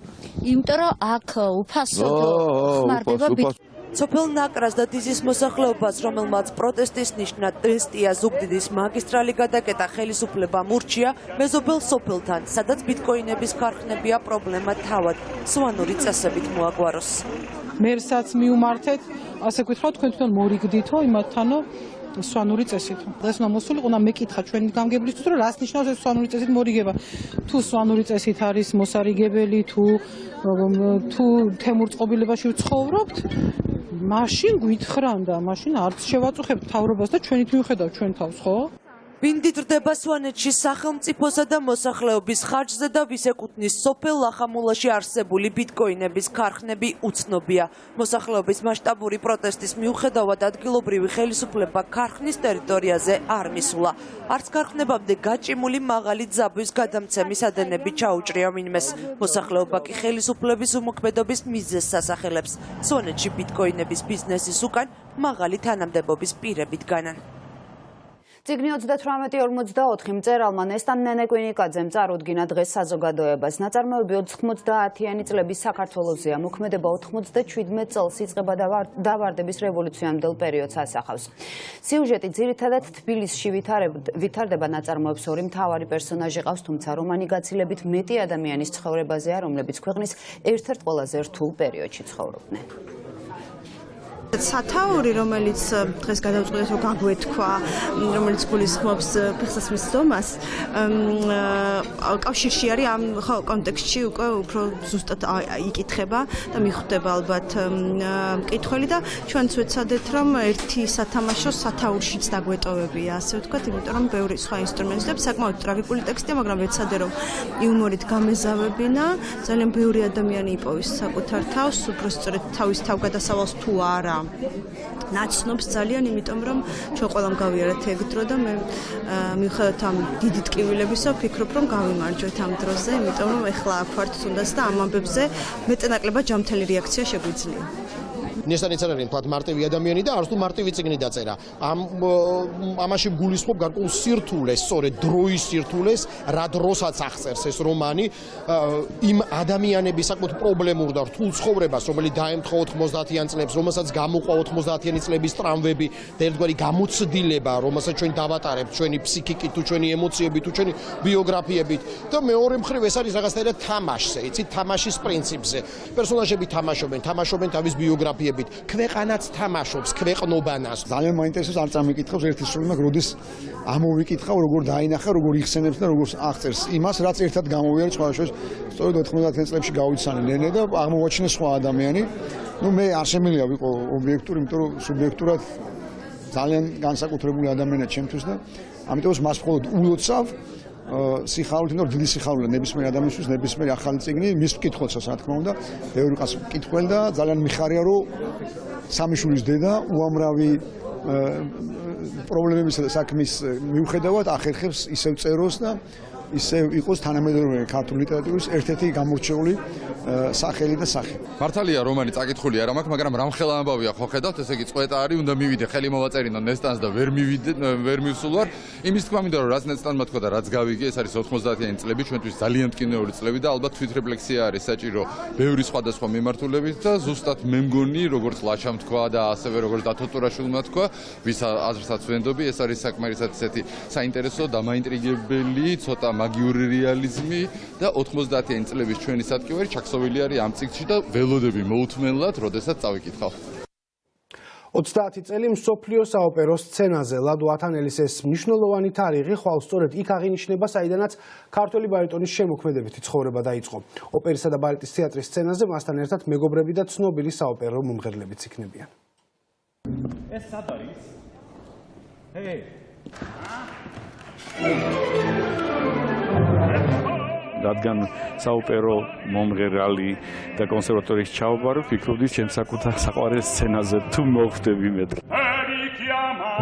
იმიტომ რომ აქ უფასოდ ხმარდება სოფელ ნაკრას და დიზის მოსახლეობას, რომელმაც პროტესტის ნიშნად ტრესტია ზუგდიდის მაგისტრალი გადაკეტა, ხელისუფლება მურჩია მეზობელ სოფელთან, სადაც ბიტკოინების ქარხნებია პრობლემა თავად სვანური წესებით მოაგვაროს. მერსაც მიუმართეთ, ასე ვკითხავთ, თქვენ თვითონ მორიგდითო იმათთანო სვანური წესით. ეს უნდა მოსულიყო, უნდა მეკითხა ჩვენი გამგებლისთვის, რომ რას ნიშნავს ეს სვანური წესით მორიგება. თუ სვანური წესით არის მოსარიგებელი, თუ თემურ წყობილებაში ვცხოვრობთ, მაშინ გვითხრან და მაშინ არც შევაწუხებთ მთავრობას და ჩვენით მივხედავთ ჩვენ თავს, ხო? ვინ დიდრდება სვანეთში სახელმწიფოსა და მოსახლეობის ხარჯზე და ვის ეკუთვნის სოფელ ლახამულაში არსებული ბიტკოინების ქარხნები უცნობია. მოსახლეობის მასშტაბური პროტესტის მიუხედავად ადგილობრივი ხელისუფლება ქარხნის ტერიტორიაზე არ მისულა. არც ქარხნებამდე გაჭიმული მაღალი ძაბვის გადამცემის ადენები ჩაუჭრია ვინმეს. მოსახლეობა კი ხელისუფლების უმოქმედობის მიზეზს ასახელებს. სვანეთში ბიტკოინების ბიზნესის უკან მაღალი თანამდებობის პირებით განან. წიგნი 38-44 მწერალმა ნესტან ნენეკვინიკაძემ წარუდგინა დღეს საზოგადოებას. ნაწარმოები 90-იანი წლების საქართველოსია. მოქმედება 97 წელს იწყება დავარდების რევოლუციამდელ პერიოდს ასახავს. სიუჟეტი ძირითადად თბილისში ვითარდება. ნაწარმოებს ორი მთავარი პერსონაჟი ყავს, თუმცა რომანი გაცილებით მეტი ადამიანის ცხოვრებაზეა, რომლებიც ქვეყნის ერთ-ერთ ყველაზე რთულ პერიოდში ცხოვრობდნენ. სათაური, რომელიც დღეს გადავწყვეტეთ, რომ გაგვეთქვა, რომელიც გულისხმობს ფეხსაცმლის ზომას, კავშირში არის ამ კონტექსტში უკვე უფრო ზუსტად იკითხება და მიხვდება ალბათ მკითხველი და ჩვენც ვეცადეთ, რომ ერთი სათამაშო სათაურშიც დაგვეტოვებია, ასე ვთქვათ, იმიტომ რომ ბევრი სხვა ინსტრუმენტები, საკმაოდ ტრაგიკული ტექსტია, მაგრამ ვეცადე, რომ იუმორით გამეზავებინა, ძალიან ბევრი ადამიანი იპოვის საკუთარ თავს, უფრო სწორედ თავის თავგადასავალს თუ არა ნაცნობს ძალიან, იმიტომ რომ ჩვენ ყველამ გავიარეთ ეგ დრო და მე მიუხედავად ამ დიდი ტკივილებისა ვფიქრობ რომ გავიმარჯვეთ ამ დროზე, იმიტომ რომ ეხლა აქ ვართ თუნდაც და ამ ამბებზე მეტნაკლებად ჯანმრთელი რეაქცია შეგვიძლია. ნესტანიც არ არის თქვა მარტივი ადამიანი და არც თუ მარტივი წიგნი დაწერა. ამაში გულისხმობ გარკვეულ სირთულეს, სწორედ დროის სირთულეს, რა დროსაც აღწერს ეს რომანი, იმ ადამიანების საკმაოდ პრობლემურ და რთულ ცხოვრებას, რომელიც დაემთხვა 90-იან წლებს, რომელსაც გამოყვა 90-იანი წლების ტრამვები და ერთგვარი გამოცდილება, რომელსაც ჩვენ დავატარებთ ჩვენი ფსიქიკით, თუ ჩვენი ემოციებით, თუ ჩვენი ბიოგრაფიებით და მეორე მხრივ ეს არის რაღაცნაირად თამაშზე, იცით, თამაშის პრინციპზე. პერსონაჟები თამაშობენ თავის ბიოგრაფიებით. ქვეყანაც თამაშობს ქვეყნობანას. ძალიან მაინტერესებს არ წამიკითხავს ერთი სული, მაგრამ როდის ამოვიკითხავ, როგორ დაინახა, როგორ იხსენებს და როგორ აღწერს იმას, რაც ერთად გამოვიარეთ სხვა შორის, სწორედ 90-იან წლებში გავიცანე ნენე და აღმოვაჩინე სხვა ადამიანი. მე არ შემიძლია ვიყო ობიექტური, იმიტომ რომ სუბიექტურად ძალიან განსაკუთრებული ადამიანია ჩემთვის და ამიტომაც მას მხოლოდ ულოცავ სიხარულით, რომ დიდი სიხარულია ნებისმიერ ადამიანისთვის, ნებისმიერი ახალი წიგნი, მის მკითხველსაც რა თქმა უნდა, ბევრი ყავს მკითხველი და ძალიან მიხარია, რომ სამი შვილის დედა უამრავი პრობლემებისა და საქმის მიუხედავად ახერხებს ისევ წეროს და ისევ იყოს თანამედროვე ქართული ლიტერატურის ერთ-ერთი გამორჩეული სახელი და სახე. მართალია რომანი წაკითხული არ მაქვს, მაგრამ რამხელა ამბავია ხო ხედავთ, ესე იგი წვეტა არის, უნდა მივიდე ხელი მოვაწერინო ნესტანს და ვერ მივსულ ვარ. იმის თქმა მინდა რომ რაც ნესტანმა თქვა და რაც გავიგე, ეს არის 90-იანი წლები, ჩვენთვის ძალიან მტკივნეული წლები და ალბათ თვითრეფლექსია არის საჭირო ბევრი სხვადასხვა მიმართულებით და ზუსტად მე მგონი, როგორც ლაშამ თქვა და ასევე როგორც დათო ტურაშვილმა თქვა, ვის აზრსაც ვენდობი, ეს არის საკმარისად ისეთი საინტერესო და მაინტრიგებელი, ცოტა მაგიური რეალიზმი და 90-იანი წლების ჩვენი სატკივარი ჩაქსოვილი არის ამ წიგნში და ველოდები მოუთმენლად, როდესაც წავიკითხავ. 30 წელი მსოფლიო საოპერო სცენაზე ლადო ათანელის ეს მნიშვნელოვანი თარიღი ხვალ სწორედ იქ აღინიშნება, საიდანაც ქართველი ბარიტონის შემოქმედებითი ცხოვრება დაიწყო. ოპერისა და ბალეტის თეატრის სცენაზე მასთან ერთად მეგობრები და ცნობილი საოპერო მომღერლებიც იქნებიან. ეს სად არის? რადგან საოპერო მომღერალი და კონსერვატორიის ჩავაბარო, ვფიქრობდი ჩემ საკუთარ საყვარელ სცენაზე თუ მოვხვდები მეტ.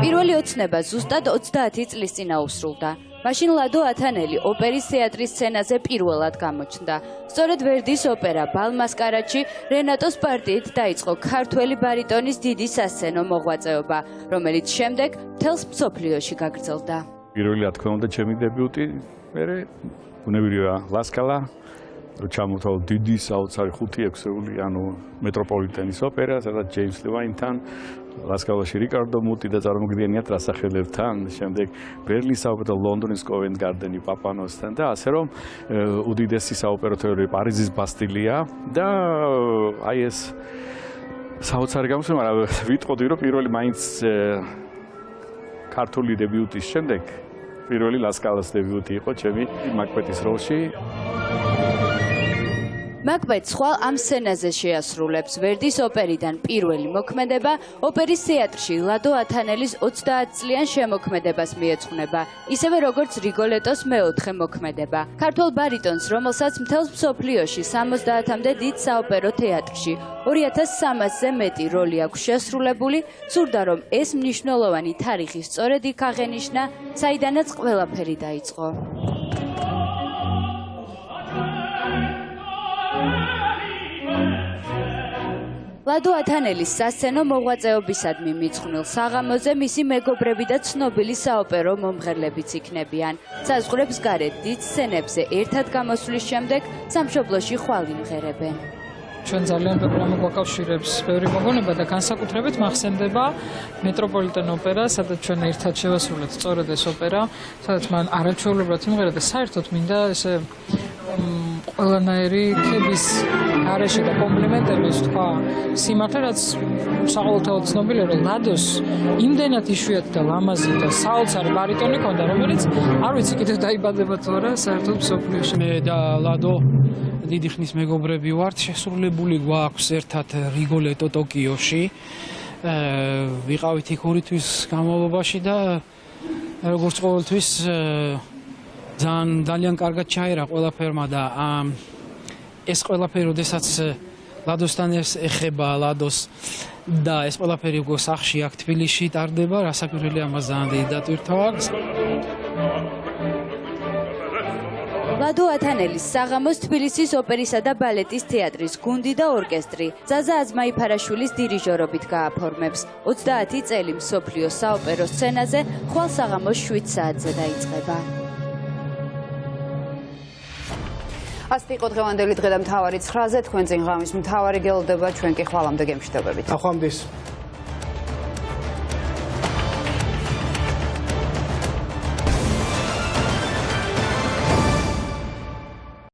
პირველი ოცნება ზუსტად 30 წლის წინ აუსრულდა. მაშინ ლადო ათანელი ოპერის თეატრის სცენაზე პირველად გამოჩნდა. სწორედ ვერდის ოპერა ბალმასკარადში რენატოს პარტიით დაიწყო ქართველი ბარიტონის დიდი სასცენო მოღვაწეობა, რომელიც შემდეგ მთელს მსოფლიოში გაგრძელდა. პირველი რა თქმა უნდა ჩემი დებიუტი, მერე უნებრივია ლასკალა, რომ ჩამოთავ დიდი საოცარი 5-6-ეული, ანუ მეტროპოლიტენის ოპერა, სადაც ჯეიმს ლევაინთან, ლასკალაში რიკარდო მუტი და წარმოგიდგენიათ რასახელებთან, შემდეგ ბერლინის საოპერო, ლონდონის კოვენტ გარდენი პაპანოსთან და ასე რომ უდიდესი საოპერო თეატრი პარიზის ბასტილია და აი ეს საოცარი გამოსვლა, მაგრამ ვიტყოდი რომ პირველი მაინც ქართული დებიუტის შემდეგ პირველი ლასკალას დებიუტი იყო ჩემი მაკბეთის როლში. მაკბეთს ხვალ ამ სცენაზე შეასრულებს ვერდის ოპერიდან პირველი მოქმედება, ოპერის თეატრში ლადო ათანელის 30 წლიან შემოქმედებას მიეძღვნება, ისევე როგორც რიგოლეტოს მეოთხე მოქმედება. ქართულ ბარიტონს, რომელსაც მთელს მსოფლიოში 70-მდე დიდ საოპერო თეატრში 2300-ზე მეტი როლი აქვს შესრულებული, სურდა რომ ეს მნიშვნელოვანი თარიღი სწორედ იქ აღენიშნა, საიდანაც ყველაფერი დაიწყო. ლადო ათანელის სასცენო მოღვაწეობისადმი მიძღვნილ საღამოზე მისი მეგობრები და ცნობილი საოპერო მომღერლებიც იქნებიან. საზღვრებს გარეთ დიდ სცენებზე ერთად გამოსვლის შემდეგ სამშობლოში ხვალ იმღერებენ. ჩვენ ძალიან ბევრი რამე გვაკავშირებს, ბევრი მოგონება და განსაკუთრებით მახსენდება მეტროპოლიტენ ოპერა, სადაც ჩვენ ერთად შევასრულეთ სწორედ ეს ოპერა, სადაც მან არაჩვეულებრივად იმღერა და საერთოდ მინდა ესე ყველანაირი ქების არეში და კომპლიმენტების თქვა სიმართლე, რაც საყოველთაოდ ცნობილია, რომ ლადოს იმდენად იშვიათი და ლამაზი და საოცარი ბარიტონი ჰქონდა, რომელიც არ ვიცი კიდევ დაიბადება თუ არა საერთოდ მსოფლიოში. მე და ლადო დიდი ხნის მეგობრები ვართ, შესრულებული გვაქვს ერთად რიგოლეტო ტოკიოში. ვიყავით იქ 2 თვის განმავლობაში და როგორც ყოველთვის ძალიან კარგად ჩაერა ყველაფერმა და ეს ყველაფერი, როდესაც ლადოსთან ეხება ლადოს და ეს ყველაფერი უკვე სახში აქ თბილისში ტარდება, რასაკვირველია ამას ძალიან დიდი დატვირთვა აქვს. ლადო ათანელის საღამოს თბილისის ოპერისა და ბალეტის თეატრის გუნდი და ორკესტრი ზაზა აზმაიფარაშვილის დირიჟორობით გააფორმებს. 30 წელი მსოფლიოს საოპერო სცენაზე ხვალ საღამოს 7 საათზე დაიწყება. ასეთი იყო დღევანდელი დღე და მთავარი 9-ზე თქვენ წინ ღამის მთავარი გელოდება, ჩვენ კი ხვალამდე გემშვიდობებით. ახლა ამდის